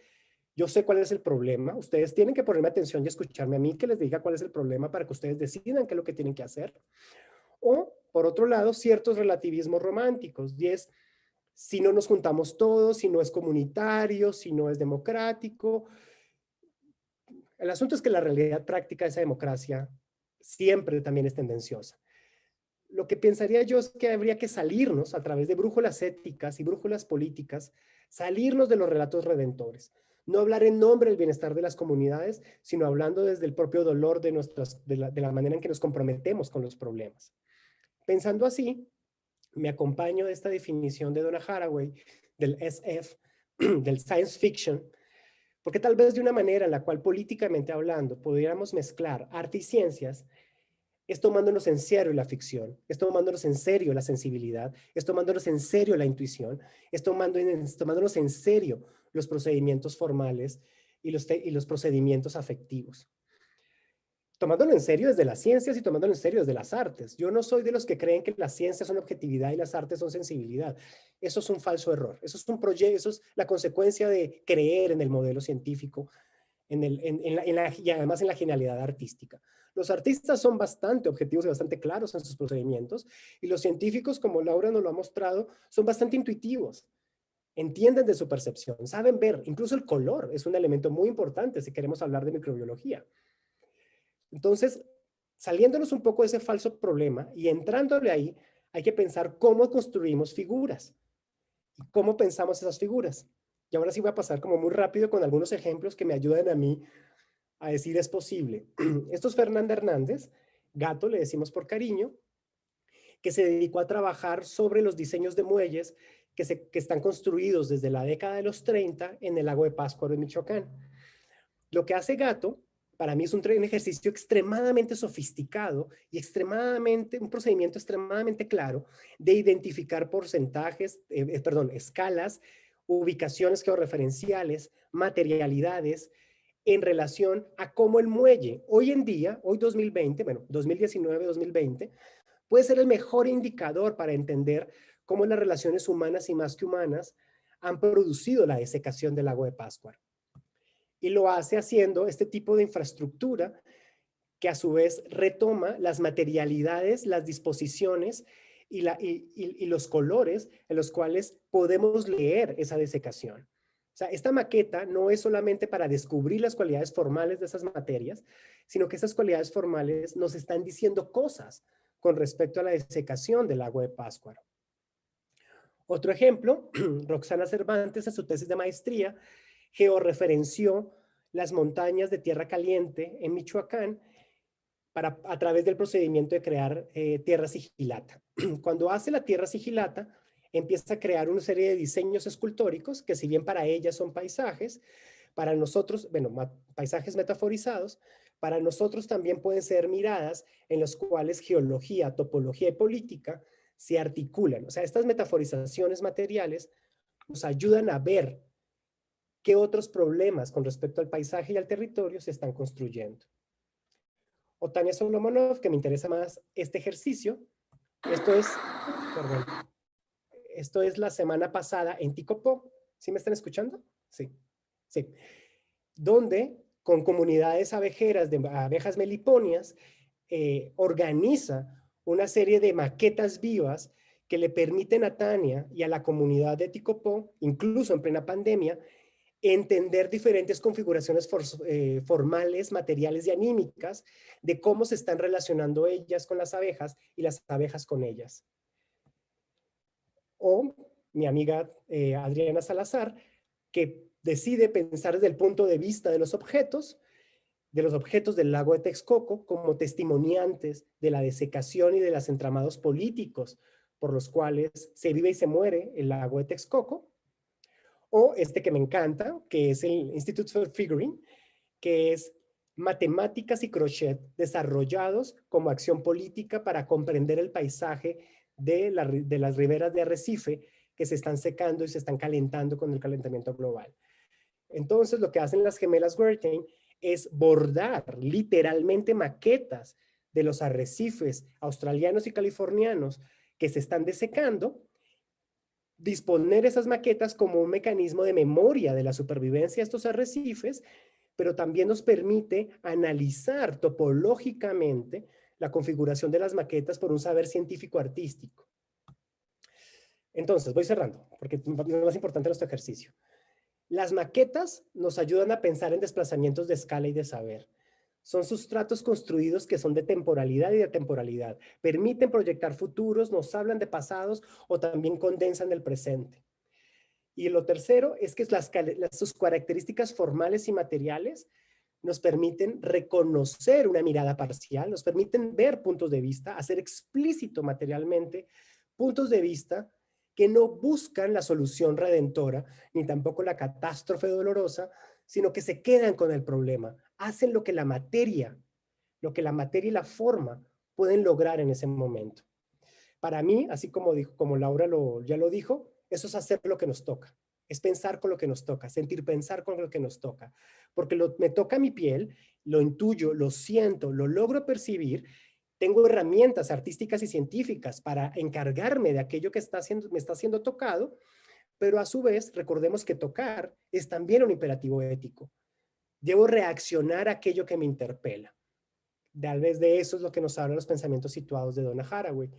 yo sé cuál es el problema. Ustedes tienen que ponerme atención y escucharme a mí que les diga cuál es el problema para que ustedes decidan qué es lo que tienen que hacer. O, por otro lado, ciertos relativismos románticos, y es, si no nos juntamos todos, si no es comunitario, si no es democrático. El asunto es que la realidad práctica de esa democracia siempre también es tendenciosa. Lo que pensaría yo es que habría que salirnos a través de brújulas éticas y brújulas políticas, salirnos de los relatos redentores. No hablar en nombre del bienestar de las comunidades, sino hablando desde el propio dolor de la manera en que nos comprometemos con los problemas. Pensando así, me acompaño de esta definición de Donna Haraway, del SF, del science fiction, Porque tal vez de una manera en la cual políticamente hablando pudiéramos mezclar arte y ciencias, es tomándonos en serio la ficción, es tomándonos en serio la sensibilidad, es tomándonos en serio la intuición, es tomándonos en serio los procedimientos formales y los procedimientos afectivos. Tomándolo en serio desde las ciencias y tomándolo en serio desde las artes. Yo no soy de los que creen que las ciencias son objetividad y las artes son sensibilidad. Eso es un falso error. Eso es un proyecto, eso es la consecuencia de creer en el modelo científico y además en la genialidad artística. Los artistas son bastante objetivos y bastante claros en sus procedimientos, y los científicos, como Laura nos lo ha mostrado, son bastante intuitivos. Entienden de su percepción, saben ver. Incluso el color es un elemento muy importante si queremos hablar de microbiología. Entonces, saliéndonos un poco de ese falso problema y entrándole ahí, hay que pensar cómo construimos figuras y cómo pensamos esas figuras. Y ahora sí voy a pasar como muy rápido con algunos ejemplos que me ayudan a mí a decir es posible. Esto es Fernanda Hernández, Gato, le decimos por cariño, que se dedicó a trabajar sobre los diseños de muelles que están construidos desde la década de los 30 en el lago de Pátzcuaro, en Michoacán. Lo que hace Gato, para mí es un ejercicio extremadamente sofisticado y un procedimiento extremadamente claro de identificar porcentajes, escalas, ubicaciones georreferenciales, materialidades, en relación a cómo el muelle, hoy en día, hoy 2020, bueno, 2019, 2020, puede ser el mejor indicador para entender cómo las relaciones humanas y más que humanas han producido la desecación del lago de Pátzcuaro. Y lo hace haciendo este tipo de infraestructura que a su vez retoma las materialidades, las disposiciones y los colores en los cuales podemos leer esa desecación. O sea, esta maqueta no es solamente para descubrir las cualidades formales de esas materias, sino que esas cualidades formales nos están diciendo cosas con respecto a la desecación del lago de Pátzcuaro. Otro ejemplo, Roxana Cervantes en su tesis de maestría georreferenció las montañas de tierra caliente en Michoacán a través del procedimiento de crear tierra sigilata. Cuando hace la tierra sigilata, empieza a crear una serie de diseños escultóricos que, si bien para ella son paisajes, para nosotros, bueno, paisajes metaforizados, para nosotros también pueden ser miradas en las cuales geología, topología y política se articulan. O sea, estas metaforizaciones materiales nos ayudan a ver qué otros problemas con respecto al paisaje y al territorio se están construyendo. O Tania Solomonov, que me interesa más este ejercicio. Esto es la semana pasada en Ticopó. ¿Sí me están escuchando? Sí. Sí. Donde con comunidades abejeras de abejas meliponias organiza una serie de maquetas vivas que le permiten a Tania y a la comunidad de Ticopó, incluso en plena pandemia, entender diferentes configuraciones formales, materiales y anímicas de cómo se están relacionando ellas con las abejas y las abejas con ellas. O mi amiga Adriana Salazar, que decide pensar desde el punto de vista de los objetos del lago de Texcoco como testimoniantes de la desecación y de los entramados políticos por los cuales se vive y se muere el lago de Texcoco. O este que me encanta, que es el Institute for Figuring, que es matemáticas y crochet desarrollados como acción política para comprender el paisaje de las riberas de arrecife que se están secando y se están calentando con el calentamiento global. Entonces, lo que hacen las gemelas Wertheim es bordar literalmente maquetas de los arrecifes australianos y californianos que se están desecando, disponer esas maquetas como un mecanismo de memoria de la supervivencia de estos arrecifes, pero también nos permite analizar topológicamente la configuración de las maquetas por un saber científico-artístico. Entonces, voy cerrando, porque es lo más importante de nuestro ejercicio. Las maquetas nos ayudan a pensar en desplazamientos de escala y de saber. Son sustratos construidos que son de temporalidad y de atemporalidad. Permiten proyectar futuros, nos hablan de pasados o también condensan el presente. Y lo tercero es que sus características formales y materiales nos permiten reconocer una mirada parcial, nos permiten ver puntos de vista, hacer explícito materialmente puntos de vista que no buscan la solución redentora, ni tampoco la catástrofe dolorosa, sino que se quedan con el problema, hacen lo que la materia y la forma pueden lograr en ese momento. Para mí, así como Laura ya lo dijo, eso es hacer lo que nos toca, es pensar con lo que nos toca, sentir pensar con lo que nos toca, porque me toca mi piel, lo intuyo, lo siento, lo logro percibir, tengo herramientas artísticas y científicas para encargarme de aquello que me está siendo tocado, pero a su vez recordemos que tocar es también un imperativo ético. Debo reaccionar a aquello que me interpela. Tal vez de eso es lo que nos hablan los pensamientos situados de Donna Haraway.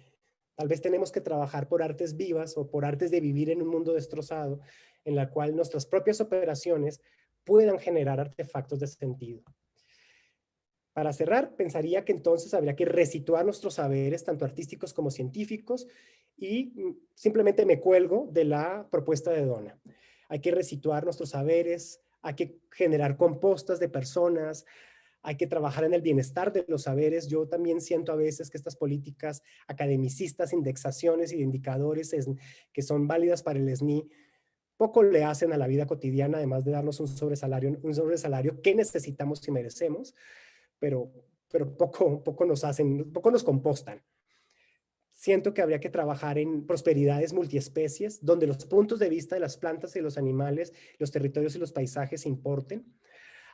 Tal vez tenemos que trabajar por artes vivas o por artes de vivir en un mundo destrozado, en la cual nuestras propias operaciones puedan generar artefactos de sentido. Para cerrar, pensaría que entonces habría que resituar nuestros saberes, tanto artísticos como científicos, y simplemente me cuelgo de la propuesta de Donna. Hay que resituar nuestros saberes, hay que generar compostas de personas, hay que trabajar en el bienestar de los saberes. Yo también siento a veces que estas políticas academicistas, indexaciones y indicadores que son válidas para el SNI, poco le hacen a la vida cotidiana, además de darnos un sobresalario que necesitamos y merecemos, pero poco nos compostan. Siento que habría que trabajar en prosperidades multiespecies, donde los puntos de vista de las plantas y los animales, los territorios y los paisajes importen.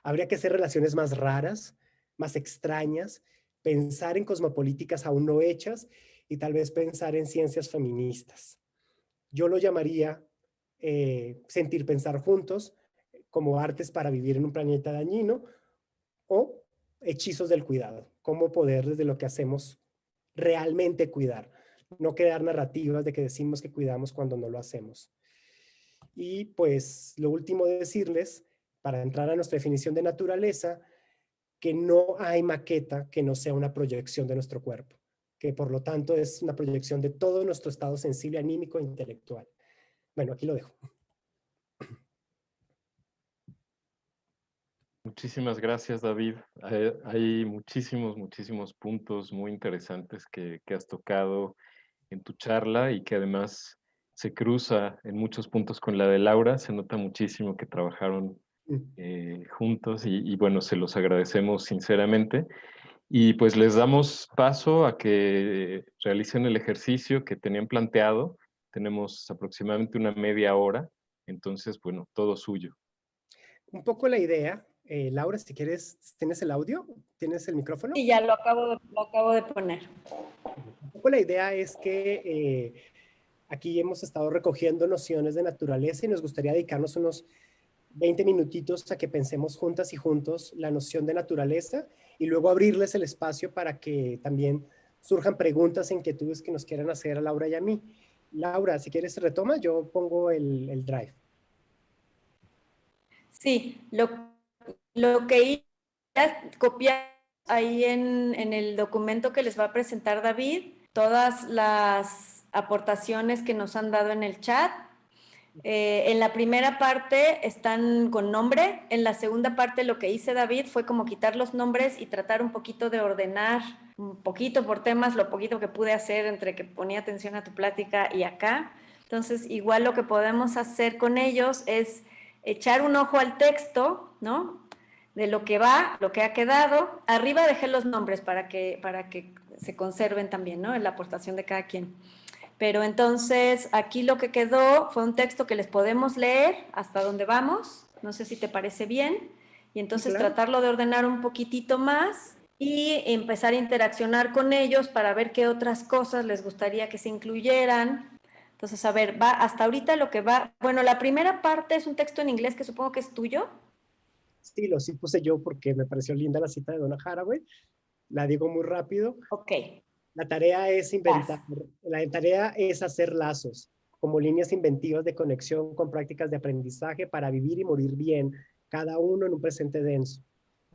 Habría que hacer relaciones más raras, más extrañas, pensar en cosmopolíticas aún no hechas y tal vez pensar en ciencias feministas. Yo lo llamaría sentir pensar juntos, como artes para vivir en un planeta dañino, o hechizos del cuidado, cómo poder desde lo que hacemos realmente cuidar, no crear narrativas de que decimos que cuidamos cuando no lo hacemos. Y pues lo último de decirles, para entrar a nuestra definición de naturaleza, que no hay maqueta que no sea una proyección de nuestro cuerpo, que por lo tanto es una proyección de todo nuestro estado sensible, anímico e intelectual. Bueno, aquí lo dejo. Muchísimas gracias, David. Hay muchísimos puntos muy interesantes que has tocado en tu charla y que además se cruza en muchos puntos con la de Laura. Se nota muchísimo que trabajaron juntos y bueno, se los agradecemos sinceramente. Y pues les damos paso a que realicen el ejercicio que tenían planteado. Tenemos aproximadamente una media hora, entonces, bueno, todo suyo. Un poco la idea, Laura, si quieres, ¿tienes el audio? ¿Tienes el micrófono? Sí, ya lo acabo de poner. Un poco la idea es que aquí hemos estado recogiendo nociones de naturaleza y nos gustaría dedicarnos unos 20 minutitos a que pensemos juntas y juntos la noción de naturaleza y luego abrirles el espacio para que también surjan preguntas e inquietudes que nos quieran hacer a Laura y a mí. Laura, si quieres retoma, yo pongo el drive. Sí, lo que hice es copiar ahí en el documento que les va a presentar David, todas las aportaciones que nos han dado en el chat. En la primera parte están con nombre, en la segunda parte lo que hice David fue como quitar los nombres y tratar un poquito de ordenar, un poquito por temas, lo poquito que pude hacer entre que ponía atención a tu plática y acá. Entonces, igual lo que podemos hacer con ellos es echar un ojo al texto, ¿no? De lo que va, lo que ha quedado. Arriba dejé los nombres para que se conserven también, ¿no? En la aportación de cada quien. Pero entonces aquí lo que quedó fue un texto que les podemos leer hasta donde vamos, no sé si te parece bien, y entonces Claro. tratarlo de ordenar un poquitito más y empezar a interaccionar con ellos para ver qué otras cosas les gustaría que se incluyeran. Entonces, a ver, va hasta ahorita lo que va, bueno, la primera parte es un texto en inglés que supongo que es tuyo. Sí, lo sí puse yo porque me pareció linda la cita de Donna Haraway. La digo muy rápido. Ok. La tarea es hacer lazos, como líneas inventivas de conexión con prácticas de aprendizaje para vivir y morir bien, cada uno en un presente denso.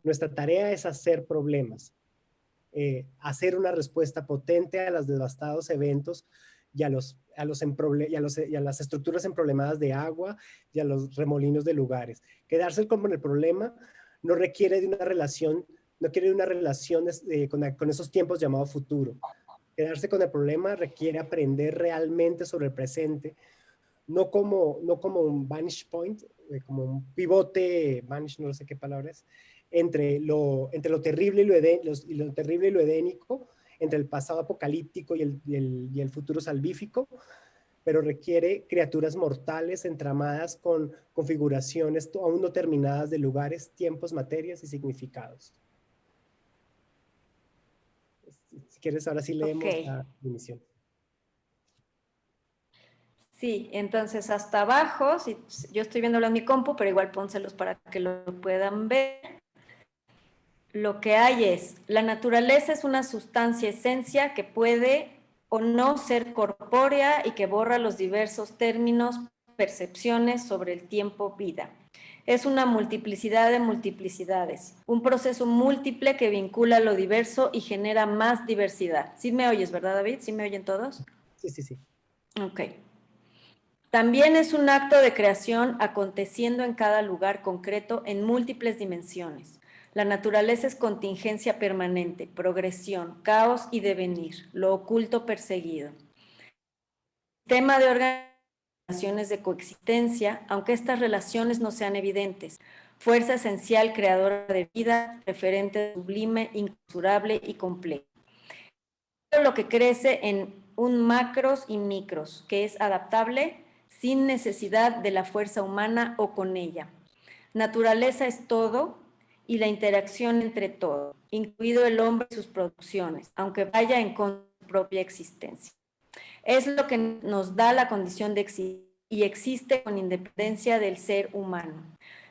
Nuestra tarea es hacer problemas, hacer una respuesta potente a los devastados eventos y a las estructuras emproblemadas de agua y a los remolinos de lugares. Quedarse con el problema no requiere de una relación, con esos tiempos llamado futuro. Quedarse con el problema requiere aprender realmente sobre el presente, no como un vantage point, como un pivote, vanish, no sé qué palabra es, entre lo terrible y lo terrible y lo edénico, entre el pasado apocalíptico y el futuro salvífico, pero requiere criaturas mortales entramadas con configuraciones aún no terminadas de lugares, tiempos, materias y significados. Si quieres, ahora sí leemos la definición. Sí, entonces hasta abajo, yo estoy viéndolo en mi compu, pero igual pónselos para que lo puedan ver. Lo que hay es, la naturaleza es una sustancia esencia que puede o no ser corpórea y que borra los diversos términos, percepciones sobre el tiempo, vida. Es una multiplicidad de multiplicidades, un proceso múltiple que vincula lo diverso y genera más diversidad. ¿Sí me oyes, verdad, David? ¿Sí me oyen todos? Sí, sí, sí. Ok. También es un acto de creación aconteciendo en cada lugar concreto en múltiples dimensiones. La naturaleza es contingencia permanente, progresión, caos y devenir, lo oculto perseguido. Sistema de organizaciones de coexistencia, aunque estas relaciones no sean evidentes. Fuerza esencial creadora de vida, referente sublime, inconmensurable y complejo. Todo lo que crece en un macros y micros, que es adaptable sin necesidad de la fuerza humana o con ella. Naturaleza es todo y la interacción entre todo, incluido el hombre y sus producciones, aunque vaya en contra de su propia existencia. Es lo que nos da la condición de existir y existe con independencia del ser humano.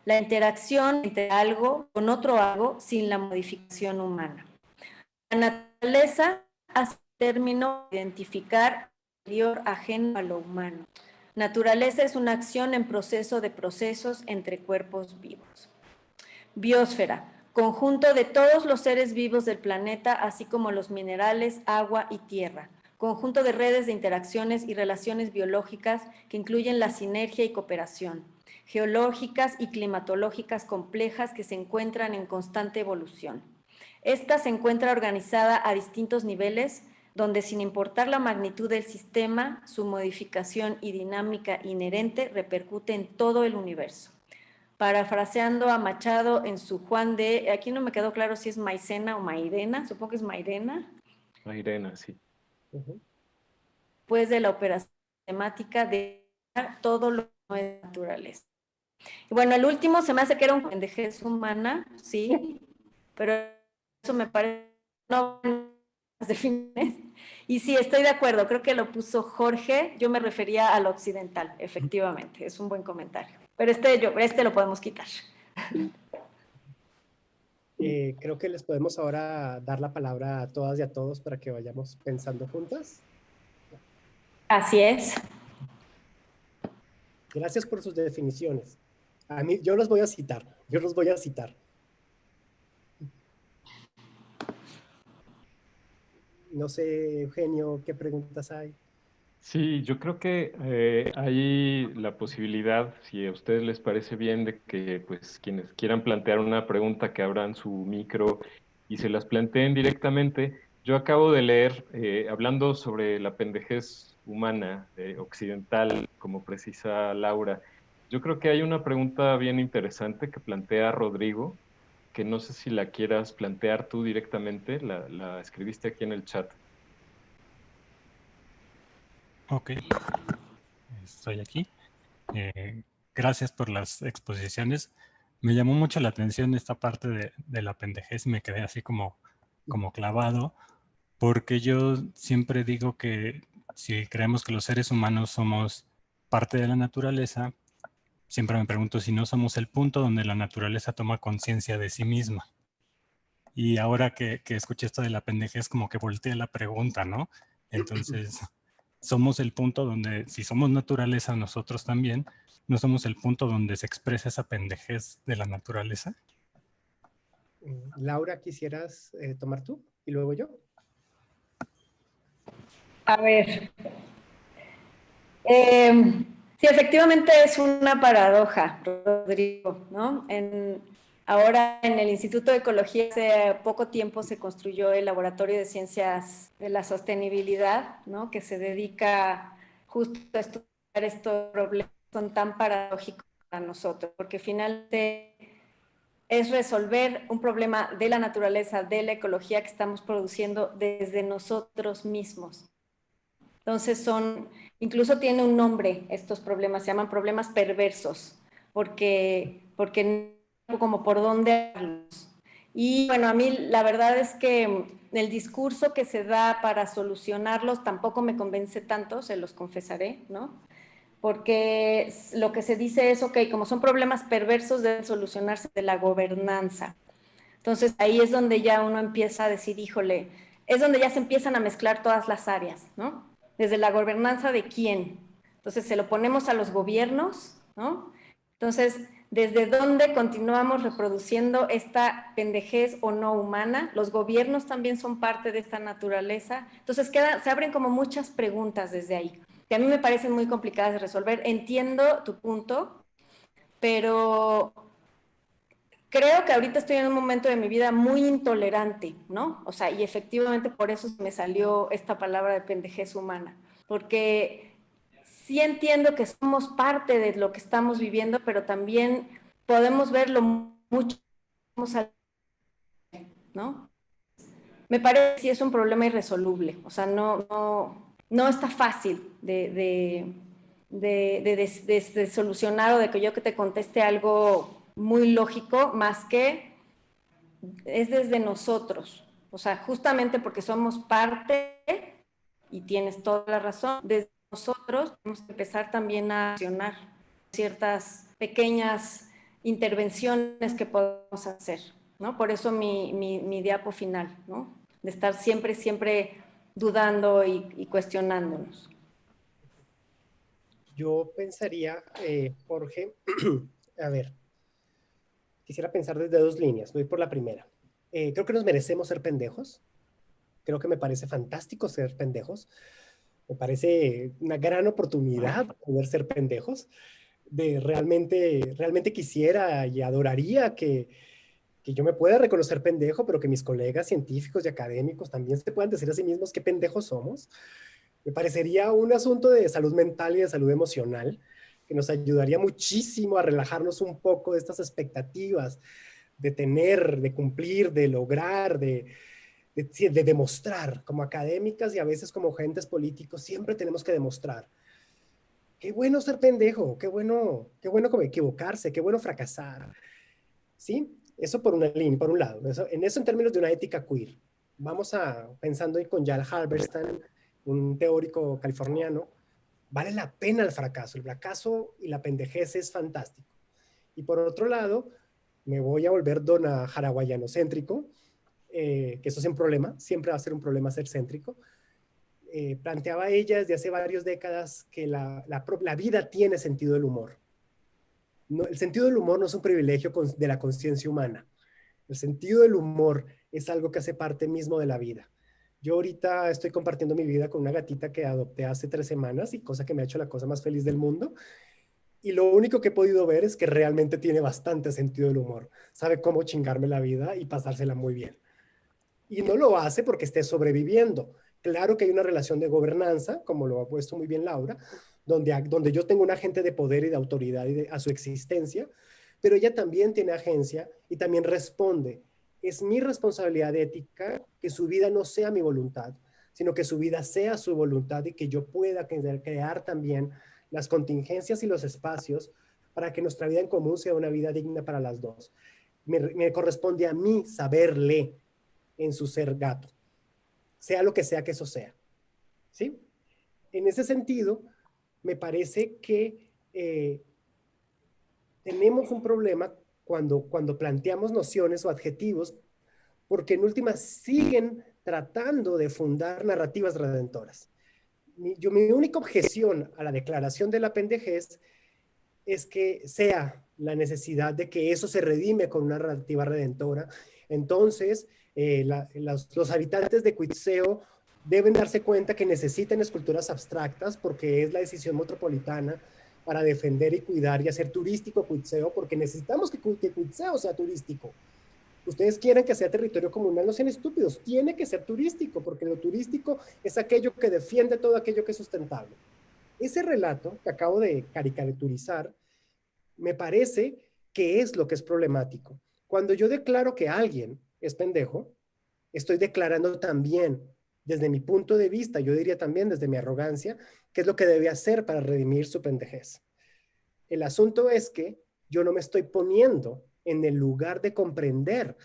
La interacción entre algo con otro algo sin la modificación humana. La naturaleza hace término identificar exterior ajeno a lo humano. Naturaleza es una acción en proceso de procesos entre cuerpos vivos. Biosfera, conjunto de todos los seres vivos del planeta, así como los minerales, agua y tierra. Conjunto de redes de interacciones y relaciones biológicas que incluyen la sinergia y cooperación. Geológicas y climatológicas complejas que se encuentran en constante evolución. Esta se encuentra organizada a distintos niveles, donde sin importar la magnitud del sistema, su modificación y dinámica inherente repercute en todo el universo. Parafraseando a Machado en su Juan de, aquí no me quedó claro si es Maicena o Mairena, supongo que es Mairena. Mairena, sí. Después de la operación temática de todo lo que no es naturaleza. Y bueno, el último se me hace que era un pendejez humana, sí, pero eso me parece no las defines. Y sí, estoy de acuerdo, creo que lo puso Jorge, yo me refería al occidental, efectivamente, es un buen comentario. Pero este lo podemos quitar. Creo que les podemos ahora dar la palabra a todas y a todos para que vayamos pensando juntas. Así es. Gracias por sus definiciones. A mí, yo los voy a citar. No sé, Eugenio, ¿qué preguntas hay? Sí, yo creo que hay la posibilidad, si a ustedes les parece bien, de que pues quienes quieran plantear una pregunta que abran su micro y se las planteen directamente. Yo acabo de leer, hablando sobre la pendejez humana occidental, como precisa Laura, yo creo que hay una pregunta bien interesante que plantea Rodrigo, que no sé si la quieras plantear tú directamente, la escribiste aquí en el chat. Ok, estoy aquí. Gracias por las exposiciones. Me llamó mucho la atención esta parte de la pendejez y me quedé así como clavado, porque yo siempre digo que si creemos que los seres humanos somos parte de la naturaleza, siempre me pregunto si no somos el punto donde la naturaleza toma conciencia de sí misma. Y ahora que escuché esto de la pendejez, como que volteé la pregunta, ¿no? Entonces, somos el punto donde, si somos naturaleza nosotros también, ¿no somos el punto donde se expresa esa pendejez de la naturaleza? Laura, ¿quisieras tomar tú y luego yo? A ver. Sí, efectivamente es una paradoja, Rodrigo, ¿no? Ahora en el Instituto de Ecología hace poco tiempo se construyó el Laboratorio de Ciencias de la Sostenibilidad, ¿no? Que se dedica justo a estudiar estos problemas que son tan paradójicos para nosotros, porque finalmente es resolver un problema de la naturaleza, de la ecología que estamos produciendo desde nosotros mismos. Entonces incluso tiene un nombre estos problemas, se llaman problemas perversos, porque no como por dónde darlos. Y bueno, a mí la verdad es que el discurso que se da para solucionarlos tampoco me convence tanto, se los confesaré, ¿no? Porque lo que se dice es, ok, como son problemas perversos, deben solucionarse de la gobernanza. Entonces ahí es donde ya uno empieza a decir, híjole, es donde ya se empiezan a mezclar todas las áreas, ¿no? Desde la gobernanza de quién. Entonces se lo ponemos a los gobiernos, ¿no? Entonces, ¿desde dónde continuamos reproduciendo esta pendejez o no humana? Los gobiernos también son parte de esta naturaleza. Entonces se abren como muchas preguntas desde ahí, que a mí me parecen muy complicadas de resolver. Entiendo tu punto, pero creo que ahorita estoy en un momento de mi vida muy intolerante, ¿no? O sea, y efectivamente por eso me salió esta palabra de pendejez humana, porque sí entiendo que somos parte de lo que estamos viviendo, pero también podemos verlo mucho, ¿no? Me parece que sí es un problema irresoluble, o sea, no está fácil de solucionar o de que yo que te conteste algo muy lógico, más que es desde nosotros, o sea, justamente porque somos parte, y tienes toda la razón, desde nosotros tenemos que empezar también a accionar ciertas pequeñas intervenciones que podemos hacer, ¿no? Por eso mi diapo final, ¿no? De estar siempre dudando y cuestionándonos. Yo pensaría, Jorge, a ver, quisiera pensar desde dos líneas. Voy por la primera. Creo que nos merecemos ser pendejos. Creo que me parece fantástico ser pendejos. Me parece una gran oportunidad poder ser pendejos. Realmente quisiera y adoraría que yo me pueda reconocer pendejo, pero que mis colegas científicos y académicos también se puedan decir a sí mismos qué pendejos somos. Me parecería un asunto de salud mental y de salud emocional que nos ayudaría muchísimo a relajarnos un poco de estas expectativas de tener, de cumplir, de lograr, de demostrar. Como académicas y a veces como agentes políticos siempre tenemos que demostrar. Qué bueno ser pendejo, qué bueno como equivocarse, qué bueno fracasar. ¿Sí? Eso por una línea, por un lado. En términos de una ética queer. Vamos pensando con Jal Halberstam, un teórico californiano, vale la pena el fracaso. El fracaso y la pendejez es fantástico. Y por otro lado, me voy a volver dona haraguayanocéntrico, que eso es un problema, siempre va a ser un problema ser céntrico. Planteaba ella desde hace varias décadas que la vida tiene sentido del humor. No, el sentido del humor no es un privilegio de la conciencia humana. El sentido del humor es algo que hace parte mismo de la vida. Yo ahorita estoy compartiendo mi vida con una gatita que adopté hace 3 semanas y cosa que me ha hecho la cosa más feliz del mundo. Y lo único que he podido ver es que realmente tiene bastante sentido del humor. Sabe cómo chingarme la vida y pasársela muy bien. Y no lo hace porque esté sobreviviendo. Claro que hay una relación de gobernanza, como lo ha puesto muy bien Laura, donde yo tengo un agente de poder y de autoridad a su existencia, pero ella también tiene agencia y también responde. Es mi responsabilidad ética que su vida no sea mi voluntad, sino que su vida sea su voluntad y que yo pueda crear también las contingencias y los espacios para que nuestra vida en común sea una vida digna para las dos. Me corresponde a mí saberle en su ser gato, sea lo que sea que eso sea. ¿Sí? En ese sentido, me parece que tenemos un problema cuando planteamos nociones o adjetivos, porque en última siguen tratando de fundar narrativas redentoras. Mi única objeción a la declaración de la pendejez es que sea la necesidad de que eso se redime con una narrativa redentora. Entonces, los habitantes de Cuitzeo deben darse cuenta que necesitan esculturas abstractas porque es la decisión metropolitana para defender y cuidar y hacer turístico Cuitzeo, porque necesitamos que Cuitzeo sea turístico. Ustedes quieren que sea territorio comunal, no sean estúpidos, tiene que ser turístico, porque lo turístico es aquello que defiende todo aquello que es sustentable. Ese relato que acabo de caricaturizar me parece que es lo que es problemático. Cuando yo declaro que alguien es pendejo, estoy declarando también, desde mi punto de vista, yo diría también desde mi arrogancia, qué es lo que debe hacer para redimir su pendejez. El asunto es que yo no me estoy poniendo en el lugar de comprender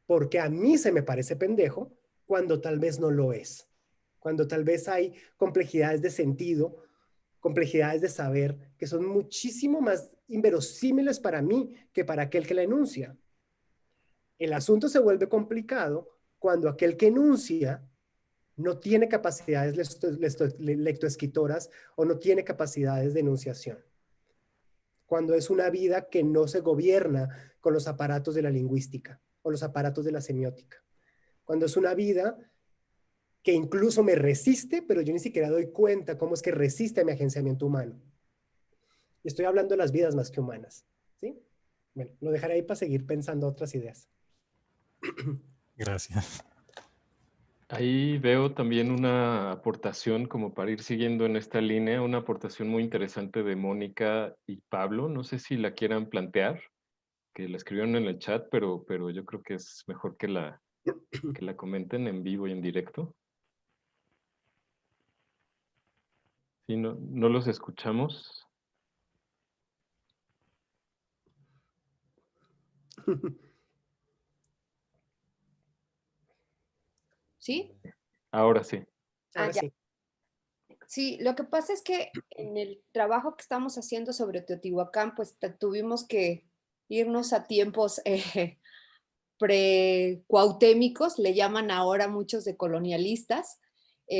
porque a mí se me parece pendejo cuando tal vez no lo es. Cuando tal vez hay complejidades de sentido, complejidades de saber que son muchísimo más inverosímiles para mí que para aquel que la enuncia. El asunto se vuelve complicado cuando aquel que enuncia no tiene capacidades lectoescritoras o no tiene capacidades de enunciación. Cuando es una vida que no se gobierna con los aparatos de la lingüística o los aparatos de la semiótica. Cuando es una vida que incluso me resiste, pero yo ni siquiera doy cuenta cómo es que resiste a mi agenciamiento humano. Y estoy hablando de las vidas más que humanas, ¿sí? Bueno, lo dejaré ahí para seguir pensando otras ideas. Gracias. Ahí veo también una aportación, como para ir siguiendo en esta línea, una aportación muy interesante de Mónica y Pablo. No sé si la quieran plantear, que la escribieron en el chat, pero yo creo que es mejor que la comenten en vivo y en directo. Sí, no los escuchamos. ¿Sí? Ahora sí. Ahora ya. sí. Sí, lo que pasa es que en el trabajo que estamos haciendo sobre Teotihuacán, pues tuvimos que irnos a tiempos pre-cuautémicos, le llaman ahora muchos de colonialistas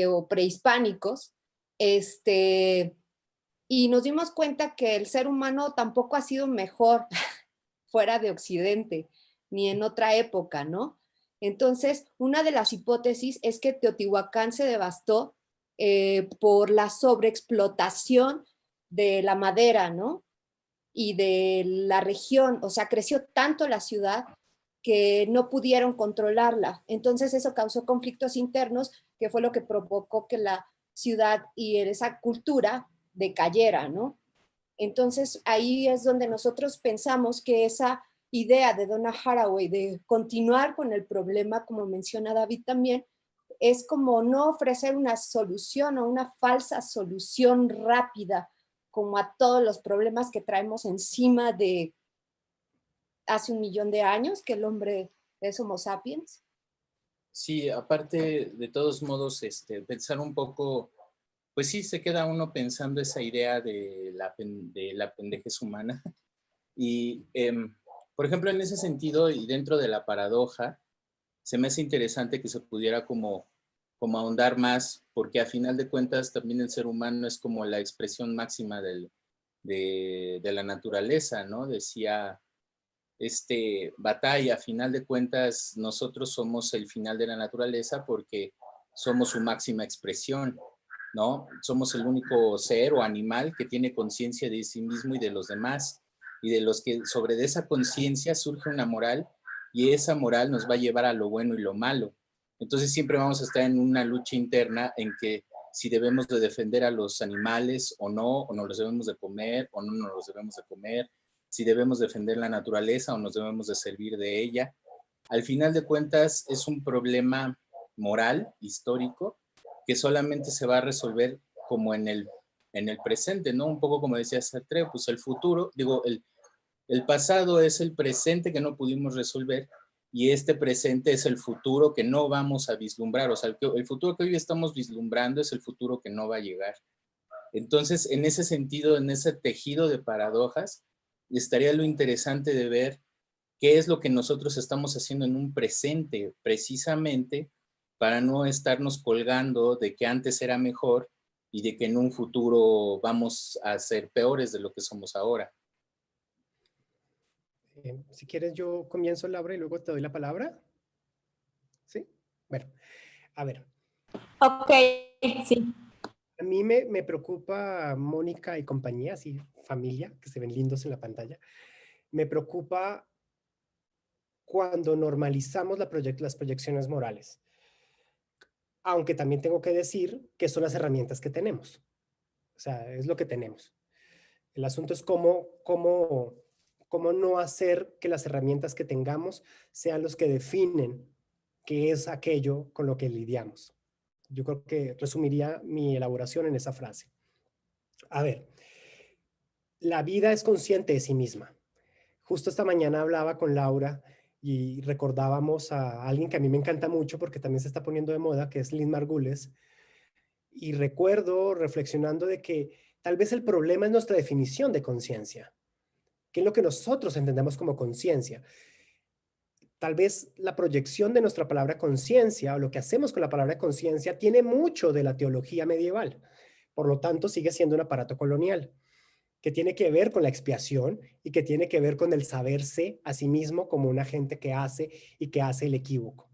o prehispánicos, y nos dimos cuenta que el ser humano tampoco ha sido mejor fuera de Occidente, ni en otra época, ¿no? Entonces, una de las hipótesis es que Teotihuacán se devastó por la sobreexplotación de la madera, ¿no? Y de la región, o sea, creció tanto la ciudad que no pudieron controlarla. Entonces eso causó conflictos internos, que fue lo que provocó que la ciudad y esa cultura decayera, ¿no? Entonces ahí es donde nosotros pensamos que esa idea de Donna Haraway de continuar con el problema, como menciona David también, es como no ofrecer una solución o una falsa solución rápida como a todos los problemas que traemos encima de hace 1.000.000 de años que el hombre es Homo sapiens. Sí, aparte de todos modos, pensar un poco, pues sí, se queda uno pensando esa idea de la pendejez humana. Y, por ejemplo, en ese sentido y dentro de la paradoja, se me hace interesante que se pudiera como ahondar más, porque a final de cuentas también el ser humano es como la expresión máxima de la naturaleza, ¿no? Decía Batalla, a final de cuentas nosotros somos el final de la naturaleza porque somos su máxima expresión, ¿no? Somos el único ser o animal que tiene conciencia de sí mismo y de los demás, y de los que sobre de esa conciencia surge una moral, y esa moral nos va a llevar a lo bueno y lo malo. Entonces siempre vamos a estar en una lucha interna en que si debemos de defender a los animales o no los debemos de comer o no nos los debemos de comer, si debemos defender la naturaleza o nos debemos de servir de ella. Al final de cuentas es un problema moral, histórico, que solamente se va a resolver como en el presente, ¿no? Un poco como decía Sartre, pues el futuro, digo, el pasado es el presente que no pudimos resolver y este presente es el futuro que no vamos a vislumbrar. O sea, el futuro que hoy estamos vislumbrando es el futuro que no va a llegar. Entonces, en ese sentido, en ese tejido de paradojas, estaría lo interesante de ver qué es lo que nosotros estamos haciendo en un presente, precisamente para no estarnos colgando de que antes era mejor y de que en un futuro vamos a ser peores de lo que somos ahora. Si quieres yo comienzo, Laura, y luego te doy la palabra. ¿Sí? Bueno, a ver. Ok, sí. A mí me preocupa Mónica y compañía, así familia, que se ven lindos en la pantalla. Me preocupa cuando normalizamos las proyecciones morales. Aunque también tengo que decir que son las herramientas que tenemos. O sea, es lo que tenemos. El asunto es cómo no hacer que las herramientas que tengamos sean los que definen qué es aquello con lo que lidiamos. Yo creo que resumiría mi elaboración en esa frase. A ver, la vida es consciente de sí misma. Justo esta mañana hablaba con Laura y recordábamos a alguien que a mí me encanta mucho porque también se está poniendo de moda, que es Lynn Margules. Y recuerdo reflexionando de que tal vez el problema es nuestra definición de conciencia. ¿Qué es lo que nosotros entendemos como conciencia? Tal vez la proyección de nuestra palabra conciencia o lo que hacemos con la palabra conciencia tiene mucho de la teología medieval. Por lo tanto, sigue siendo un aparato colonial que tiene que ver con la expiación y que tiene que ver con el saberse a sí mismo como un agente que hace y que hace el equívoco.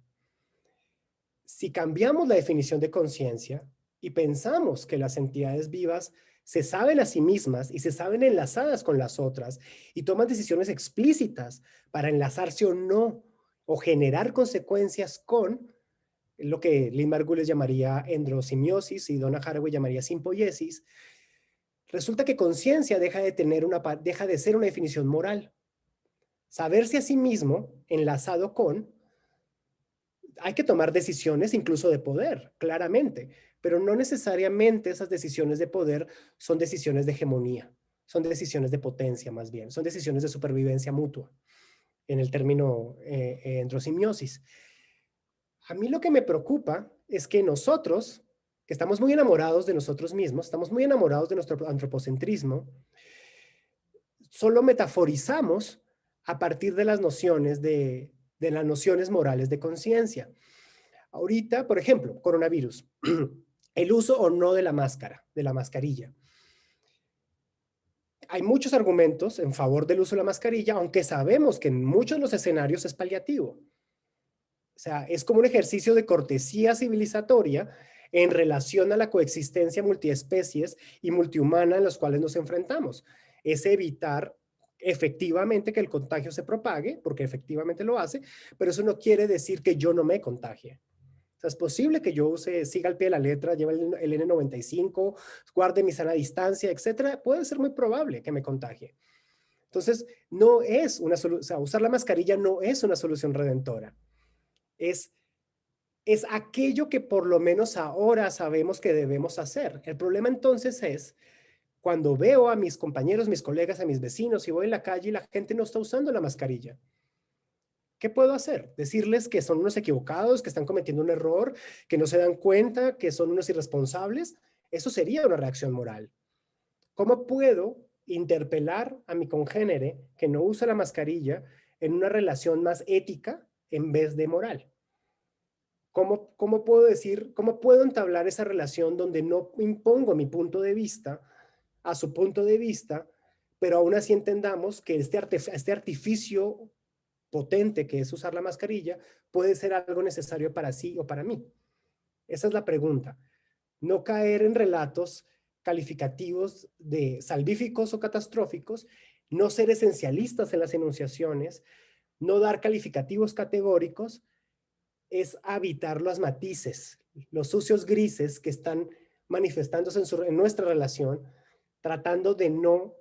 Si cambiamos la definición de conciencia y pensamos que las entidades vivas se saben a sí mismas y se saben enlazadas con las otras y toman decisiones explícitas para enlazarse o no, o generar consecuencias con lo que Lynn Margules llamaría endrosimiosis y Donna Haraway llamaría simpoiesis, resulta que conciencia deja de ser una definición moral. Saberse a sí mismo, enlazado con, hay que tomar decisiones incluso de poder, claramente, pero no necesariamente esas decisiones de poder son decisiones de hegemonía, son decisiones de potencia más bien, son decisiones de supervivencia mutua, en el término endrosimiosis. A mí lo que me preocupa es que nosotros, que estamos muy enamorados de nosotros mismos, estamos muy enamorados de nuestro antropocentrismo, solo metaforizamos a partir de las nociones de las nociones morales de conciencia. Ahorita, por ejemplo, coronavirus, el uso o no de la máscara, de la mascarilla. Hay muchos argumentos en favor del uso de la mascarilla, aunque sabemos que en muchos de los escenarios es paliativo. O sea, es como un ejercicio de cortesía civilizatoria en relación a la coexistencia multiespecies y multihumana en las cuales nos enfrentamos. Es evitar efectivamente que el contagio se propague, porque efectivamente lo hace, pero eso no quiere decir que yo no me contagie. O sea, es posible que yo siga al pie de la letra, lleve el N95, guarde mi sana distancia, etcétera. Puede ser muy probable que me contagie. Entonces, no es una solución, o sea, usar la mascarilla no es una solución redentora. Es aquello que por lo menos ahora sabemos que debemos hacer. El problema entonces es cuando veo a mis compañeros, mis colegas, a mis vecinos y voy en la calle y la gente no está usando la mascarilla. ¿Qué puedo hacer? ¿Decirles que son unos equivocados, que están cometiendo un error, que no se dan cuenta, que son unos irresponsables? Eso sería una reacción moral. ¿Cómo puedo interpelar a mi congénere que no usa la mascarilla en una relación más ética en vez de moral? ¿Cómo puedo entablar esa relación donde no impongo mi punto de vista a su punto de vista, pero aún así entendamos que este artificio potente que es usar la mascarilla puede ser algo necesario para sí o para mí? Esa es la pregunta. No caer en relatos calificativos de salvíficos o catastróficos, no ser esencialistas en las enunciaciones, no dar calificativos categóricos, es habitar los matices, los sucios grises que están manifestándose en nuestra relación, tratando de no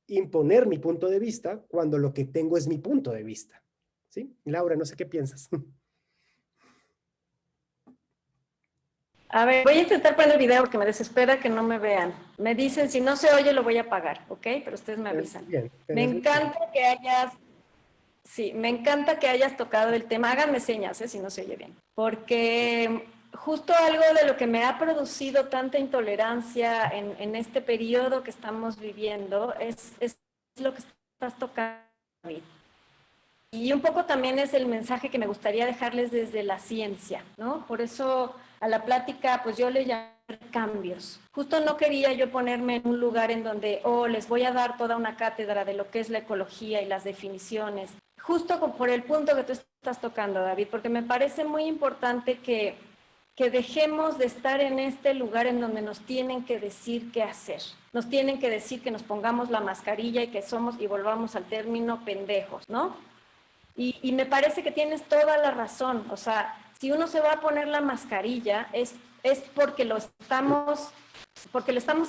imponer mi punto de vista cuando lo que tengo es mi punto de vista. ¿Sí? Laura, no sé qué piensas. A ver, voy a intentar poner el video porque me desespera que no me vean. Me dicen, si no se oye, lo voy a apagar, ¿ok? Pero ustedes me avisan. Bien, me encanta que hayas... Sí, me encanta que hayas tocado el tema. Háganme señas, si no se oye bien. Porque justo algo de lo que me ha producido tanta intolerancia en este periodo que estamos viviendo es lo que estás tocando, David. Y un poco también es el mensaje que me gustaría dejarles desde la ciencia, ¿no? Por eso a la plática, pues yo le llamo cambios. Justo no quería yo ponerme en un lugar en donde, les voy a dar toda una cátedra de lo que es la ecología y las definiciones. Justo por el punto que tú estás tocando, David, porque me parece muy importante que dejemos de estar en este lugar en donde nos tienen que decir qué hacer. Nos tienen que decir que nos pongamos la mascarilla y que somos, y volvamos al término, pendejos, ¿no? Y me parece que tienes toda la razón. O sea, si uno se va a poner la mascarilla es porque lo estamos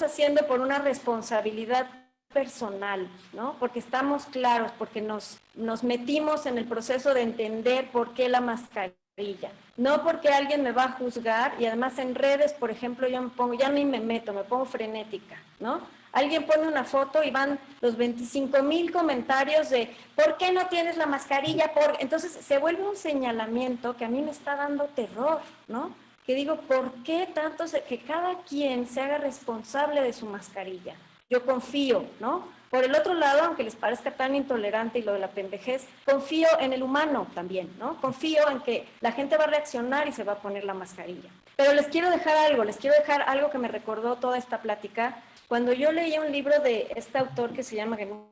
haciendo por una responsabilidad personal, ¿no? Porque estamos claros, porque nos metimos en el proceso de entender por qué la mascarilla. No porque alguien me va a juzgar, y además en redes, por ejemplo, yo me pongo, ya ni me meto, me pongo frenética, ¿no? Alguien pone una foto y van los 25,000 comentarios de ¿por qué no tienes la mascarilla? Entonces se vuelve un señalamiento que a mí me está dando terror, ¿no? Que digo, ¿por qué tanto que cada quien se haga responsable de su mascarilla? Yo confío, ¿no? Por el otro lado, aunque les parezca tan intolerante y lo de la pendejez, confío en el humano también, ¿no? Confío en que la gente va a reaccionar y se va a poner la mascarilla. Pero les quiero dejar algo que me recordó toda esta plática. Cuando yo leí un libro de este autor que se llama, que no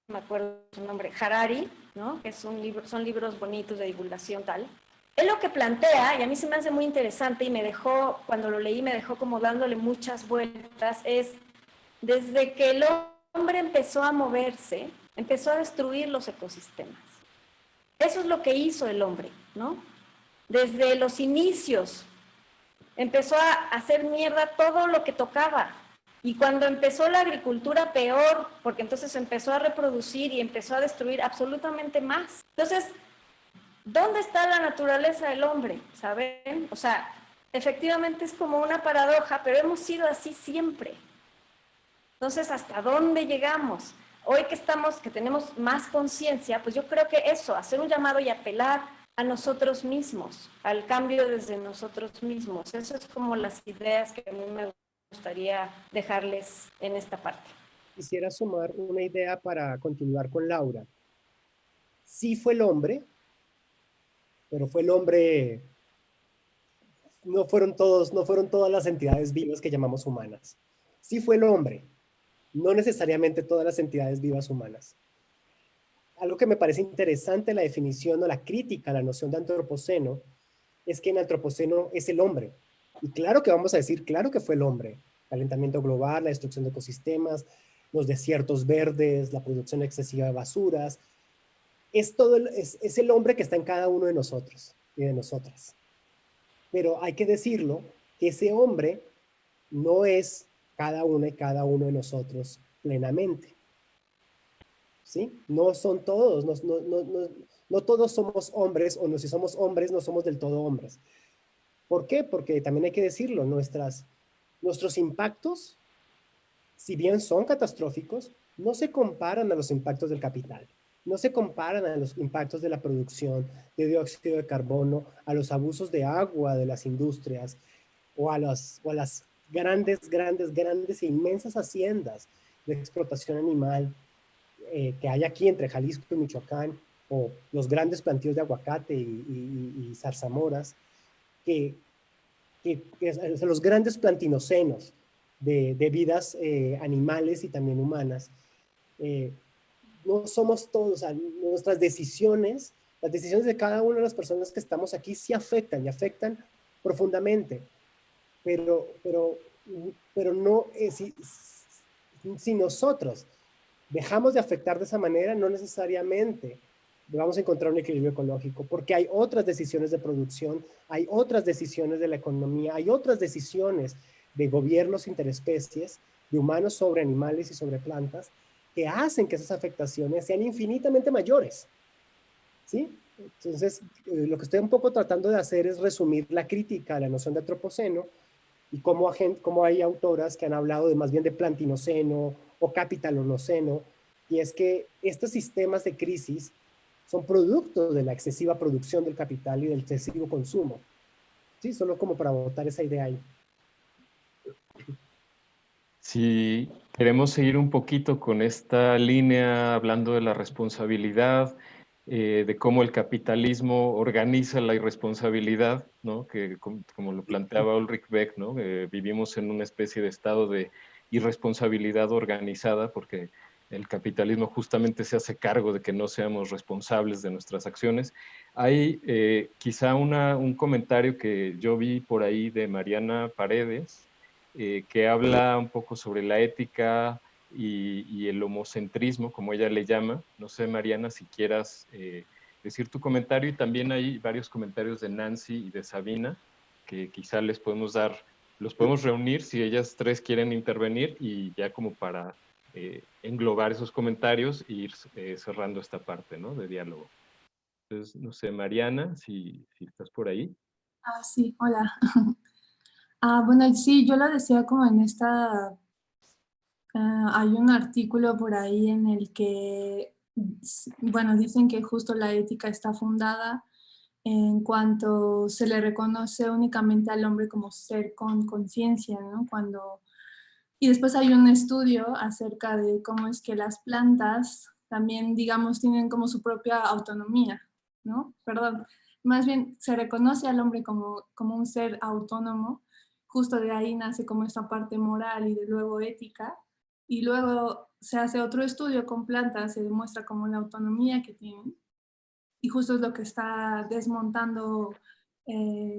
me acuerdo su nombre, Harari, ¿no? Que es son libros bonitos de divulgación tal. Él lo que plantea, y a mí se me hace muy interesante y me dejó, cuando lo leí me dejó como dándole muchas vueltas, es desde que el hombre empezó a moverse, empezó a destruir los ecosistemas. Eso es lo que hizo el hombre, ¿no? Desde los inicios empezó a hacer mierda todo lo que tocaba. Y cuando empezó la agricultura, peor, porque entonces empezó a reproducir y empezó a destruir absolutamente más. Entonces, ¿dónde está la naturaleza del hombre? ¿Saben? O sea, efectivamente es como una paradoja, pero hemos sido así siempre. Entonces, ¿hasta dónde llegamos? Hoy que tenemos más conciencia, pues yo creo que eso, hacer un llamado y apelar a nosotros mismos, al cambio desde nosotros mismos. Eso es como las ideas que a mí me gustaría dejarles en esta parte. Quisiera sumar una idea para continuar con Laura. Sí fue el hombre, pero fue el hombre, no fueron todas las entidades vivas que llamamos humanas. Sí fue el hombre, no necesariamente todas las entidades vivas humanas. Algo que me parece interesante la definición o la crítica a la noción de antropoceno es que en antropoceno es el hombre. Y claro que vamos a decir, claro que fue el hombre. Calentamiento global, la destrucción de ecosistemas, los desiertos verdes, la producción excesiva de basuras. Es el hombre que está en cada uno de nosotros y de nosotras. Pero hay que decirlo, que ese hombre no es cada una y cada uno de nosotros plenamente. ¿Sí? No son todos, no todos somos hombres, o no, si somos hombres no somos del todo hombres. ¿Por qué? Porque también hay que decirlo, nuestros impactos, si bien son catastróficos, no se comparan a los impactos del capital, no se comparan a los impactos de la producción de dióxido de carbono, a los abusos de agua de las industrias, o a las grandes e inmensas haciendas de explotación animal que hay aquí entre Jalisco y Michoacán, o los grandes plantíos de aguacate y zarzamoras, que los grandes plantinocenos de vidas animales y también humanas. No somos todos, o sea, nuestras decisiones, las decisiones de cada una de las personas que estamos aquí sí afectan y afectan profundamente, pero no, si nosotros dejamos de afectar de esa manera, no necesariamente vamos a encontrar un equilibrio ecológico, porque hay otras decisiones de producción, hay otras decisiones de la economía, hay otras decisiones de gobiernos interespecies, de humanos sobre animales y sobre plantas, que hacen que esas afectaciones sean infinitamente mayores. ¿Sí? Entonces, lo que estoy un poco tratando de hacer es resumir la crítica a la noción de antropoceno y cómo hay autoras que han hablado de más bien de plantinoceno o capitalonoceno, y es que estos sistemas de crisis son producto de la excesiva producción del capital y del excesivo consumo. Sí, solo como para botar esa idea ahí. Si queremos seguir un poquito con esta línea, hablando de la responsabilidad, de cómo el capitalismo organiza la irresponsabilidad, ¿no? Que como lo planteaba Ulrich Beck, ¿no? Vivimos en una especie de estado de irresponsabilidad organizada porque el capitalismo justamente se hace cargo de que no seamos responsables de nuestras acciones. Hay quizá un comentario que yo vi por ahí de Mariana Paredes, que habla un poco sobre la ética y el homocentrismo, como ella le llama. No sé, Mariana, si quieras decir tu comentario, y también hay varios comentarios de Nancy y de Sabina, que quizá los podemos reunir si ellas tres quieren intervenir, y ya como para englobar esos comentarios e ir cerrando esta parte, ¿no? De diálogo. Entonces, no sé, Mariana, si estás por ahí. Sí, hola. Bueno, sí, yo lo decía como en esta, hay un artículo por ahí en el que, bueno, dicen que justo la ética está fundada en cuanto se le reconoce únicamente al hombre como ser con conciencia, ¿no? Y después hay un estudio acerca de cómo es que las plantas también, digamos, tienen como su propia autonomía, ¿no? Perdón, más bien se reconoce al hombre como un ser autónomo, justo de ahí nace como esta parte moral y de luego ética, y luego se hace otro estudio con plantas, se demuestra como la autonomía que tienen, y justo es lo que está desmontando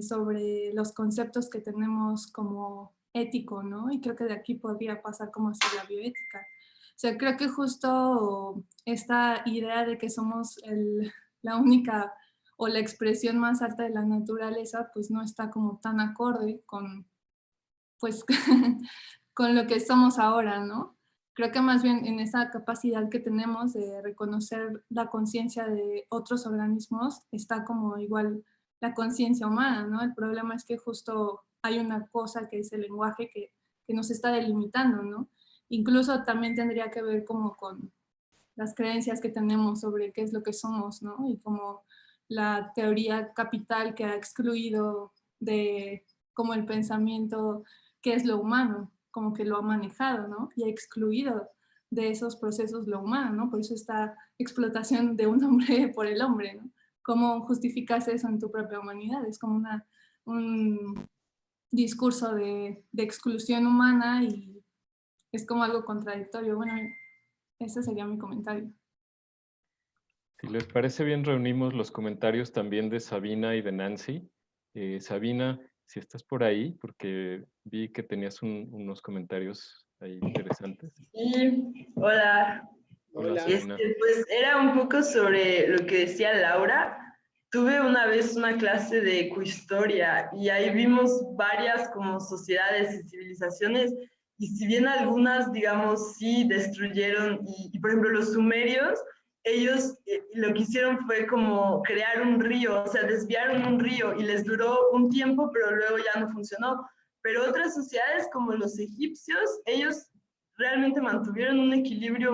sobre los conceptos que tenemos como ético, ¿no? Y creo que de aquí podría pasar como hacia la bioética. O sea, creo que justo esta idea de que somos la única o la expresión más alta de la naturaleza, pues no está como tan acorde con, pues, con lo que somos ahora, ¿no? Creo que más bien en esa capacidad que tenemos de reconocer la conciencia de otros organismos está como igual la conciencia humana, ¿no? El problema es que justo hay una cosa que es el lenguaje que nos está delimitando, ¿no? Incluso también tendría que ver como con las creencias que tenemos sobre qué es lo que somos, ¿no? Y como la teoría capital que ha excluido de como el pensamiento qué es lo humano, como que lo ha manejado, ¿no? Y ha excluido de esos procesos lo humano, ¿no? Por eso esta explotación de un hombre por el hombre, ¿no? ¿Cómo justificas eso en tu propia humanidad? Es como un discurso de exclusión humana y es como algo contradictorio. Bueno, ese sería mi comentario. Si les parece bien, reunimos los comentarios también de Sabina y de Nancy. Sabina, si estás por ahí, porque vi que tenías unos comentarios ahí interesantes. Sí, hola. Hola, Sabina. Pues era un poco sobre lo que decía Laura. Tuve una vez una clase de ecohistoria y ahí vimos varias como sociedades y civilizaciones y si bien algunas, digamos, sí destruyeron y por ejemplo los sumerios, ellos lo que hicieron fue como crear un río, o sea, desviaron un río y les duró un tiempo, pero luego ya no funcionó. Pero otras sociedades como los egipcios, ellos realmente mantuvieron un equilibrio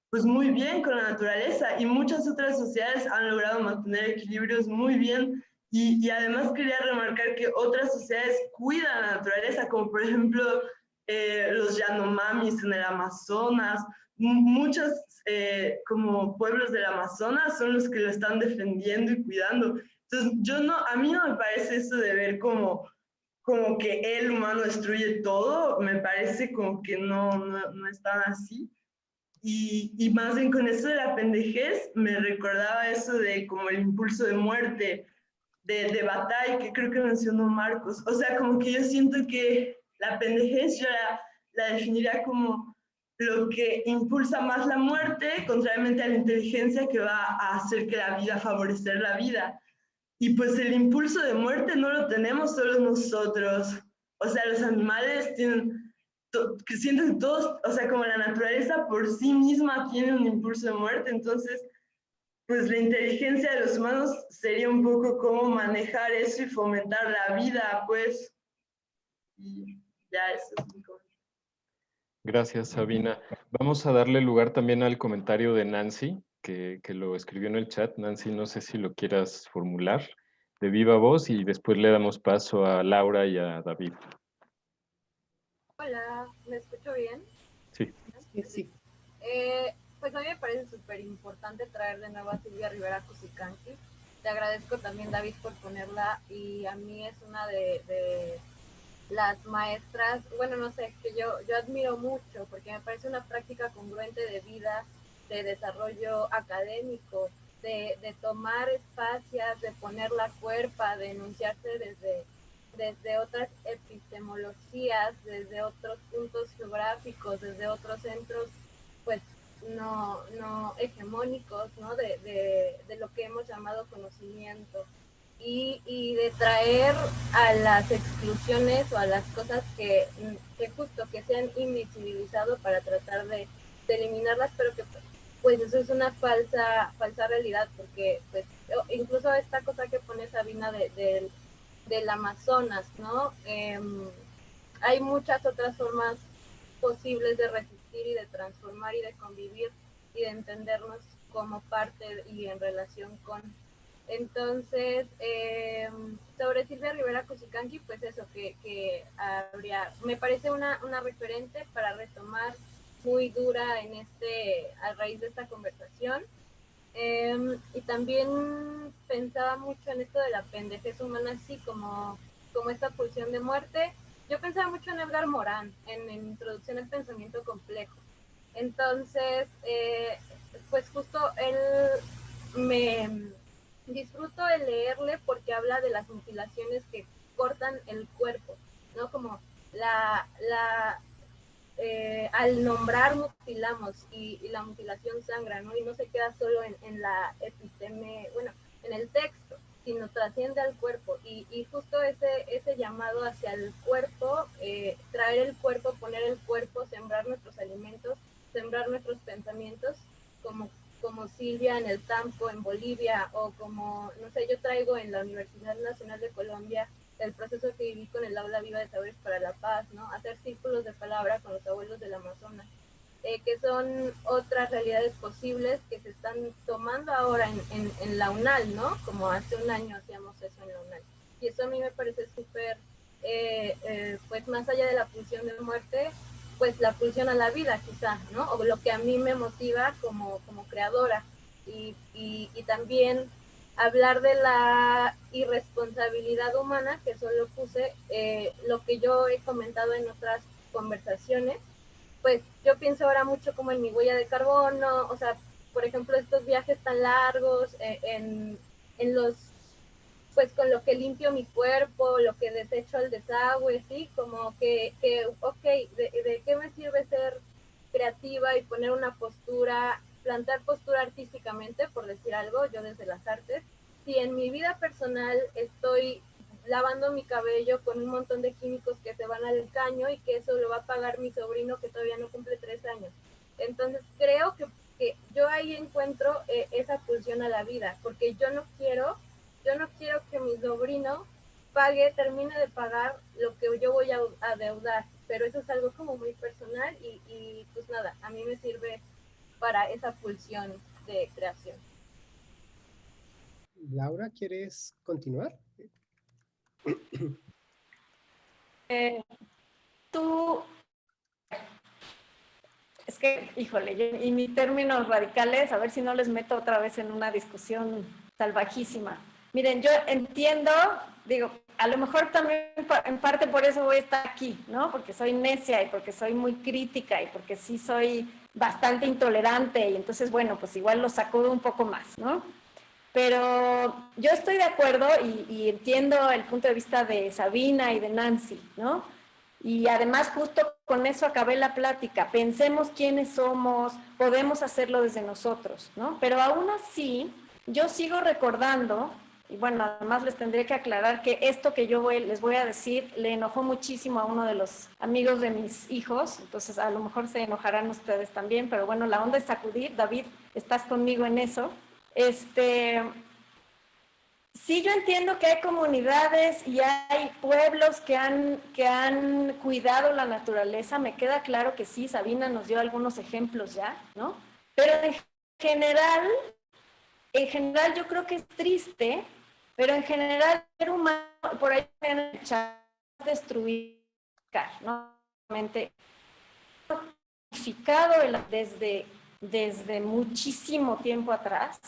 pues muy bien con la naturaleza y muchas otras sociedades han logrado mantener equilibrios muy bien y además quería remarcar que otras sociedades cuidan la naturaleza, como por ejemplo los Yanomamis en el Amazonas, muchos como pueblos del Amazonas son los que lo están defendiendo y cuidando. Entonces, a mí no me parece eso de ver como que el humano destruye todo, me parece como que no es tan así. Y más bien con eso de la pendejez, me recordaba eso de como el impulso de muerte de Bataille, que creo que mencionó Marcos. O sea, como que yo siento que la pendejez yo la definiría como lo que impulsa más la muerte, contrariamente a la inteligencia que va a hacer que la vida, favorecer la vida. Y pues el impulso de muerte no lo tenemos solo nosotros. O sea, los animales tienen, que sienten todos, o sea, como la naturaleza por sí misma tiene un impulso de muerte. Entonces, pues la inteligencia de los humanos sería un poco cómo manejar eso y fomentar la vida, pues. Y ya eso es mi comentario. Gracias, Sabina. Vamos a darle lugar también al comentario de Nancy, que lo escribió en el chat. Nancy, no sé si lo quieras formular de viva voz y después le damos paso a Laura y a David. Hola, ¿me escucho bien? Sí. Sí. Pues a mí me parece súper importante traer de nuevo a Silvia Rivera Cusicanqui. Te agradezco también, David, por ponerla y a mí es una de las maestras, bueno, no sé, que yo admiro mucho porque me parece una práctica congruente de vida, de desarrollo académico, de tomar espacios, de poner la cuerpa, de enunciarse desde otras epistemologías, desde otros puntos geográficos, desde otros centros, pues no hegemónicos, ¿no? De lo que hemos llamado conocimiento. y de traer a las exclusiones o a las cosas que justo que se han invisibilizado para tratar de eliminarlas, pero que pues eso es una falsa realidad, porque pues incluso esta cosa que pone Sabina del Amazonas, ¿no? Hay muchas otras formas posibles de resistir y de transformar y de convivir y de entendernos como parte y en relación con. Entonces, sobre Silvia Rivera Cusicanqui, pues eso, que habría, me parece una referente para retomar muy dura a raíz de esta conversación. Y también pensaba mucho en esto de la pendejez humana, así como esta pulsión de muerte. Yo pensaba mucho en Edgar Morán, en Introducción al Pensamiento Complejo. Entonces, pues justo él disfruto de leerle porque habla de las mutilaciones que cortan el cuerpo, ¿no? Como al nombrar mutilamos y la mutilación sangra, ¿no? Y no se queda solo en la episteme, bueno, en el texto, sino trasciende al cuerpo. Y justo ese llamado hacia el cuerpo, traer el cuerpo, poner el cuerpo, sembrar nuestros alimentos, sembrar nuestros pensamientos, como Silvia en el Tamco, en Bolivia, o como, no sé, yo traigo en la Universidad Nacional de Colombia el proceso que viví con el Aula Viva de Saberes para la Paz, ¿no? Hacer círculos de palabra con los abuelos del Amazonas, que son otras realidades posibles que se están tomando ahora en la UNAL, ¿no? Como hace un año hacíamos eso en la UNAL. Y eso a mí me parece súper, pues más allá de la pulsión de muerte, pues la pulsión a la vida quizá, ¿no? O lo que a mí me motiva como creadora. Y también hablar de la irresponsabilidad humana, que solo puse lo que yo he comentado en otras conversaciones. Pues yo pienso ahora mucho como en mi huella de carbono, o sea, por ejemplo, estos viajes tan largos, en los, pues con lo que limpio mi cuerpo, lo que desecho al desagüe, ¿sí? Como que ok, ¿de qué me sirve ser creativa y poner una postura, plantar postura artísticamente, por decir algo, yo desde las artes, si en mi vida personal estoy lavando mi cabello con un montón de químicos que se van al caño y que eso lo va a pagar mi sobrino que todavía no cumple 3 años? Entonces creo que yo ahí encuentro esa pulsión a la vida, porque yo no quiero que mi sobrino termine de pagar lo que yo voy a adeudar, pero eso es algo como muy personal y pues nada, a mí me sirve para esa pulsión de creación. Laura, ¿quieres continuar? Tú, es que, híjole, y mis términos radicales, a ver si no les meto otra vez en una discusión salvajísima. Miren, yo entiendo, digo, a lo mejor también en parte por eso voy a estar aquí, ¿no? Porque soy necia y porque soy muy crítica y porque sí soy bastante intolerante y entonces, bueno, pues igual lo sacudo un poco más, ¿no? Pero yo estoy de acuerdo y entiendo el punto de vista de Sabina y de Nancy, ¿no? Y además justo con eso acabé la plática. Pensemos quiénes somos, podemos hacerlo desde nosotros, ¿no? Pero aún así, yo sigo recordando, y bueno, además les tendré que aclarar que esto que yo les voy a decir le enojó muchísimo a uno de los amigos de mis hijos, entonces a lo mejor se enojarán ustedes también, pero bueno, la onda es sacudir. David, estás conmigo en eso. Sí, yo entiendo que hay comunidades y hay pueblos que han cuidado la naturaleza, me queda claro que sí, Sabina nos dio algunos ejemplos ya, ¿no? Pero en general yo creo que es triste, pero en general el ser humano, por ahí han echado destruir, ¿no? Modificado desde muchísimo tiempo atrás.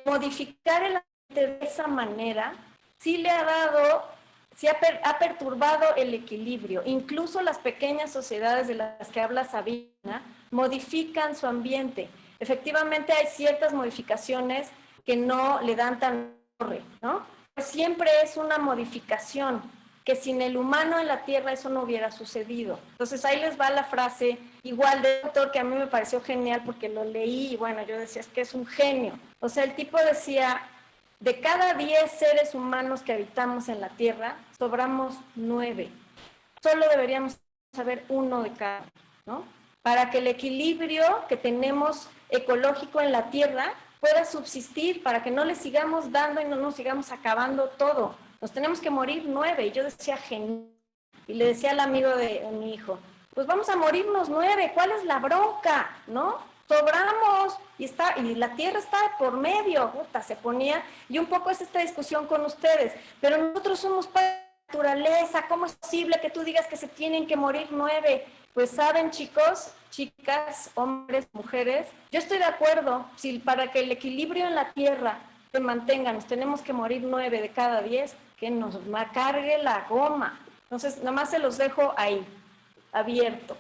Modificar el ambiente de esa manera sí ha perturbado el equilibrio. Incluso las pequeñas sociedades de las que habla Sabina modifican su ambiente. Efectivamente hay ciertas modificaciones que no le dan tan torre, ¿no? Pero siempre es una modificación, que sin el humano en la tierra eso no hubiera sucedido. Entonces ahí les va la frase igual de autor que a mí me pareció genial porque lo leí y bueno, yo decía, es que es un genio. O sea, el tipo decía, De cada 10 seres humanos que habitamos en la Tierra, sobramos 9. Solo deberíamos saber uno de cada, ¿no? Para que el equilibrio que tenemos ecológico en la Tierra pueda subsistir, para que no le sigamos dando y no nos sigamos acabando todo. Nos tenemos que morir 9. Y yo decía, genial. Y le decía al amigo de mi hijo, pues vamos a morirnos 9. ¿Cuál es la bronca? ¿No? Sobramos y la Tierra está por medio. Puta, se ponía, y un poco es esta discusión con ustedes. Pero nosotros somos parte de la naturaleza. ¿Cómo es posible que tú digas que se tienen que morir 9? Pues saben, chicos, chicas, hombres, mujeres, yo estoy de acuerdo, si para que el equilibrio en la Tierra se mantenga, nos tenemos que morir 9 de cada 10, que nos cargue la goma. Entonces, nada más se los dejo ahí, abierto.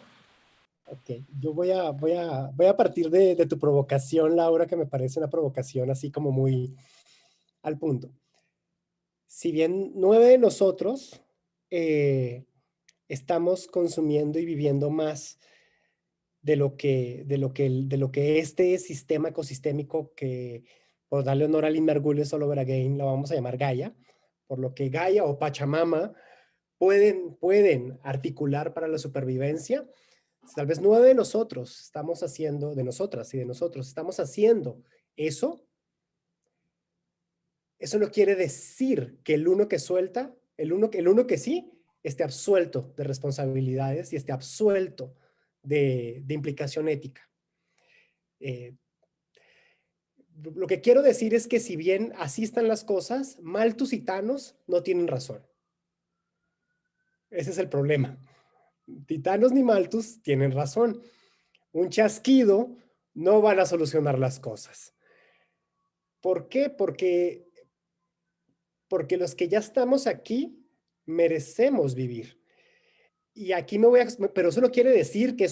Ok, yo voy a partir de tu provocación, Laura, que me parece una provocación así como muy al punto. Si bien 9 de nosotros estamos consumiendo y viviendo más de lo que este sistema ecosistémico que, por darle honor a Lynn Margules all over again, lo vamos a llamar Gaia, por lo que Gaia o Pachamama pueden articular para la supervivencia. Tal vez 9 de nosotros estamos haciendo, de nosotras y de nosotros, estamos haciendo eso. Eso no quiere decir que el uno que suelta, el uno que sí, esté absuelto de responsabilidades y esté absuelto de implicación ética. Lo que quiero decir es que si bien así están las cosas, Malthus y Thanos no tienen razón. Ese es el problema. Titanos ni Malthus tienen razón. Un chasquido no van a solucionar las cosas. ¿Por qué? Porque los que ya estamos aquí merecemos vivir. Y aquí pero eso no quiere decir que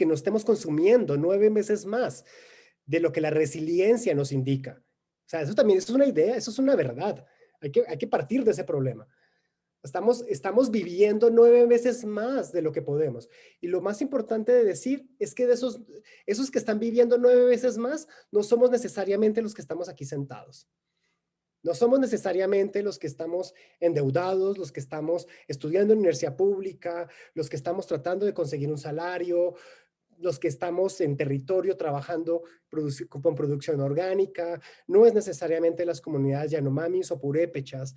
no estemos consumiendo 9 veces más de lo que la resiliencia nos indica. O sea, eso también es una idea, eso es una verdad. Hay que partir de ese problema. Estamos viviendo 9 veces más de lo que podemos. Y lo más importante de decir es que de esos que están viviendo 9 veces más, no somos necesariamente los que estamos aquí sentados. No somos necesariamente los que estamos endeudados, los que estamos estudiando en universidad pública, los que estamos tratando de conseguir un salario, los que estamos en territorio trabajando con producción orgánica. No es necesariamente las comunidades yanomamis o purépechas,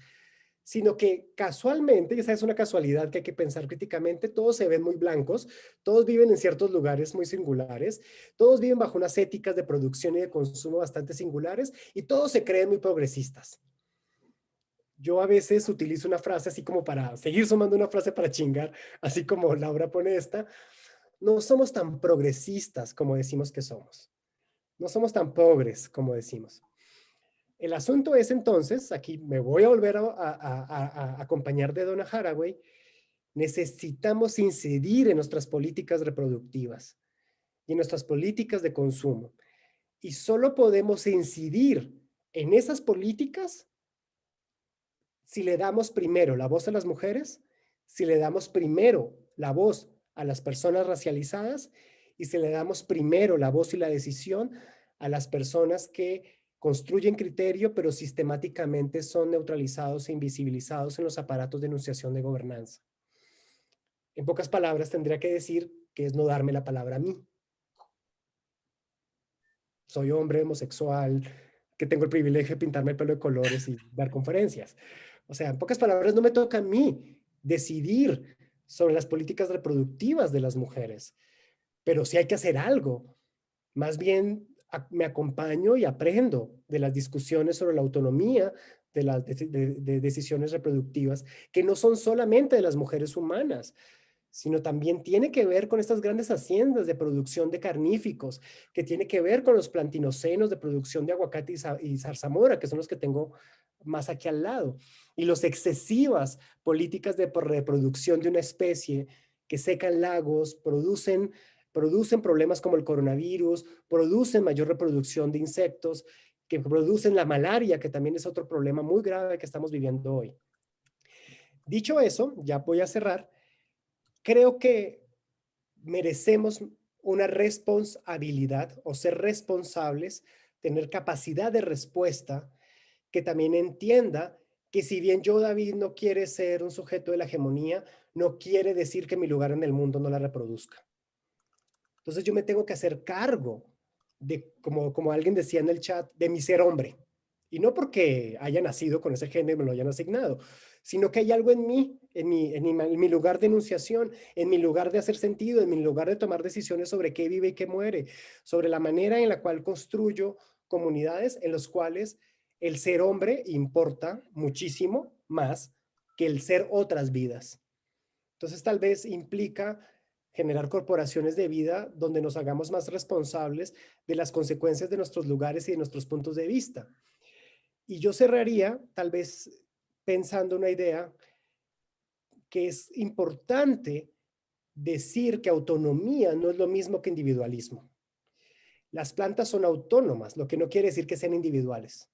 sino que casualmente, y esa es una casualidad que hay que pensar críticamente, todos se ven muy blancos, todos viven en ciertos lugares muy singulares, todos viven bajo unas éticas de producción y de consumo bastante singulares, y todos se creen muy progresistas. Yo a veces utilizo una frase así como para seguir sumando una frase para chingar, así como Laura pone esta: no somos tan progresistas como decimos que somos. No somos tan progres como decimos. El asunto es entonces, aquí me voy a volver a acompañar de Donna Haraway, necesitamos incidir en nuestras políticas reproductivas y en nuestras políticas de consumo. Y solo podemos incidir en esas políticas si le damos primero la voz a las mujeres, si le damos primero la voz a las personas racializadas y si le damos primero la voz y la decisión a las personas que construyen criterio, pero sistemáticamente son neutralizados e invisibilizados en los aparatos de enunciación de gobernanza. En pocas palabras, tendría que decir que es no darme la palabra a mí. Soy hombre, homosexual, que tengo el privilegio de pintarme el pelo de colores y dar conferencias. O sea, en pocas palabras, no me toca a mí decidir sobre las políticas reproductivas de las mujeres, pero sí hay que hacer algo. Más bien, me acompaño y aprendo de las discusiones sobre la autonomía de las decisiones reproductivas, que no son solamente de las mujeres humanas, sino también tiene que ver con estas grandes haciendas de producción de carníficos, que tiene que ver con los plantinocenos de producción de aguacate y zarzamora, que son los que tengo más aquí al lado, y las excesivas políticas de reproducción de una especie que secan lagos, producen problemas como el coronavirus, producen mayor reproducción de insectos, que producen la malaria, que también es otro problema muy grave que estamos viviendo hoy. Dicho eso, ya voy a cerrar. Creo que merecemos una responsabilidad o ser responsables, tener capacidad de respuesta que también entienda que si bien yo, David, no quiere ser un sujeto de la hegemonía, no quiere decir que mi lugar en el mundo no la reproduzca. Entonces yo me tengo que hacer cargo de, como alguien decía en el chat, de mi ser hombre. Y no porque haya nacido con ese género y me lo hayan asignado, sino que hay algo en mí, en mi lugar de enunciación, en mi lugar de hacer sentido, en mi lugar de tomar decisiones sobre qué vive y qué muere, sobre la manera en la cual construyo comunidades en las cuales el ser hombre importa muchísimo más que el ser otras vidas. Entonces tal vez implica generar corporaciones de vida donde nos hagamos más responsables de las consecuencias de nuestros lugares y de nuestros puntos de vista. Y yo cerraría tal vez pensando una idea que es importante decir que autonomía no es lo mismo que individualismo. Las plantas son autónomas, lo que no quiere decir que sean individuales.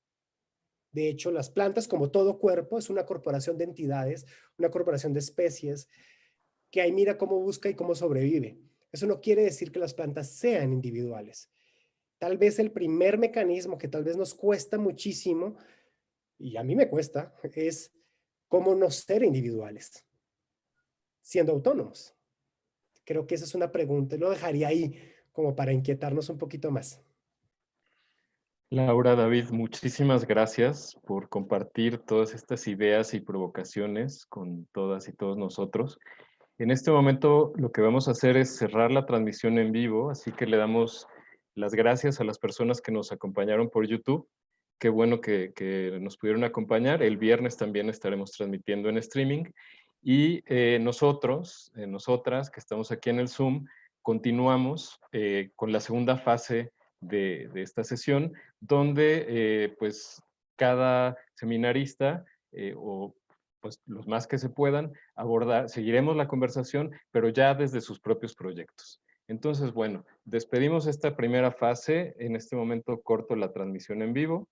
De hecho, las plantas, como todo cuerpo, es una corporación de entidades, una corporación de especies, que ahí mira cómo busca y cómo sobrevive. Eso no quiere decir que las plantas sean individuales. Tal vez el primer mecanismo que tal vez nos cuesta muchísimo, y a mí me cuesta, es cómo no ser individuales, siendo autónomos. Creo que esa es una pregunta, lo dejaría ahí como para inquietarnos un poquito más. Laura, David, muchísimas gracias por compartir todas estas ideas y provocaciones con todas y todos nosotros. En este momento lo que vamos a hacer es cerrar la transmisión en vivo, así que le damos las gracias a las personas que nos acompañaron por YouTube. Qué bueno que nos pudieron acompañar. El viernes también estaremos transmitiendo en streaming. Y nosotros, nosotras que estamos aquí en el Zoom, continuamos con la segunda fase de esta sesión, donde pues cada seminarista o pues los más que se puedan abordar, seguiremos la conversación, pero ya desde sus propios proyectos. Entonces, bueno, despedimos esta primera fase. En este momento corto la transmisión en vivo.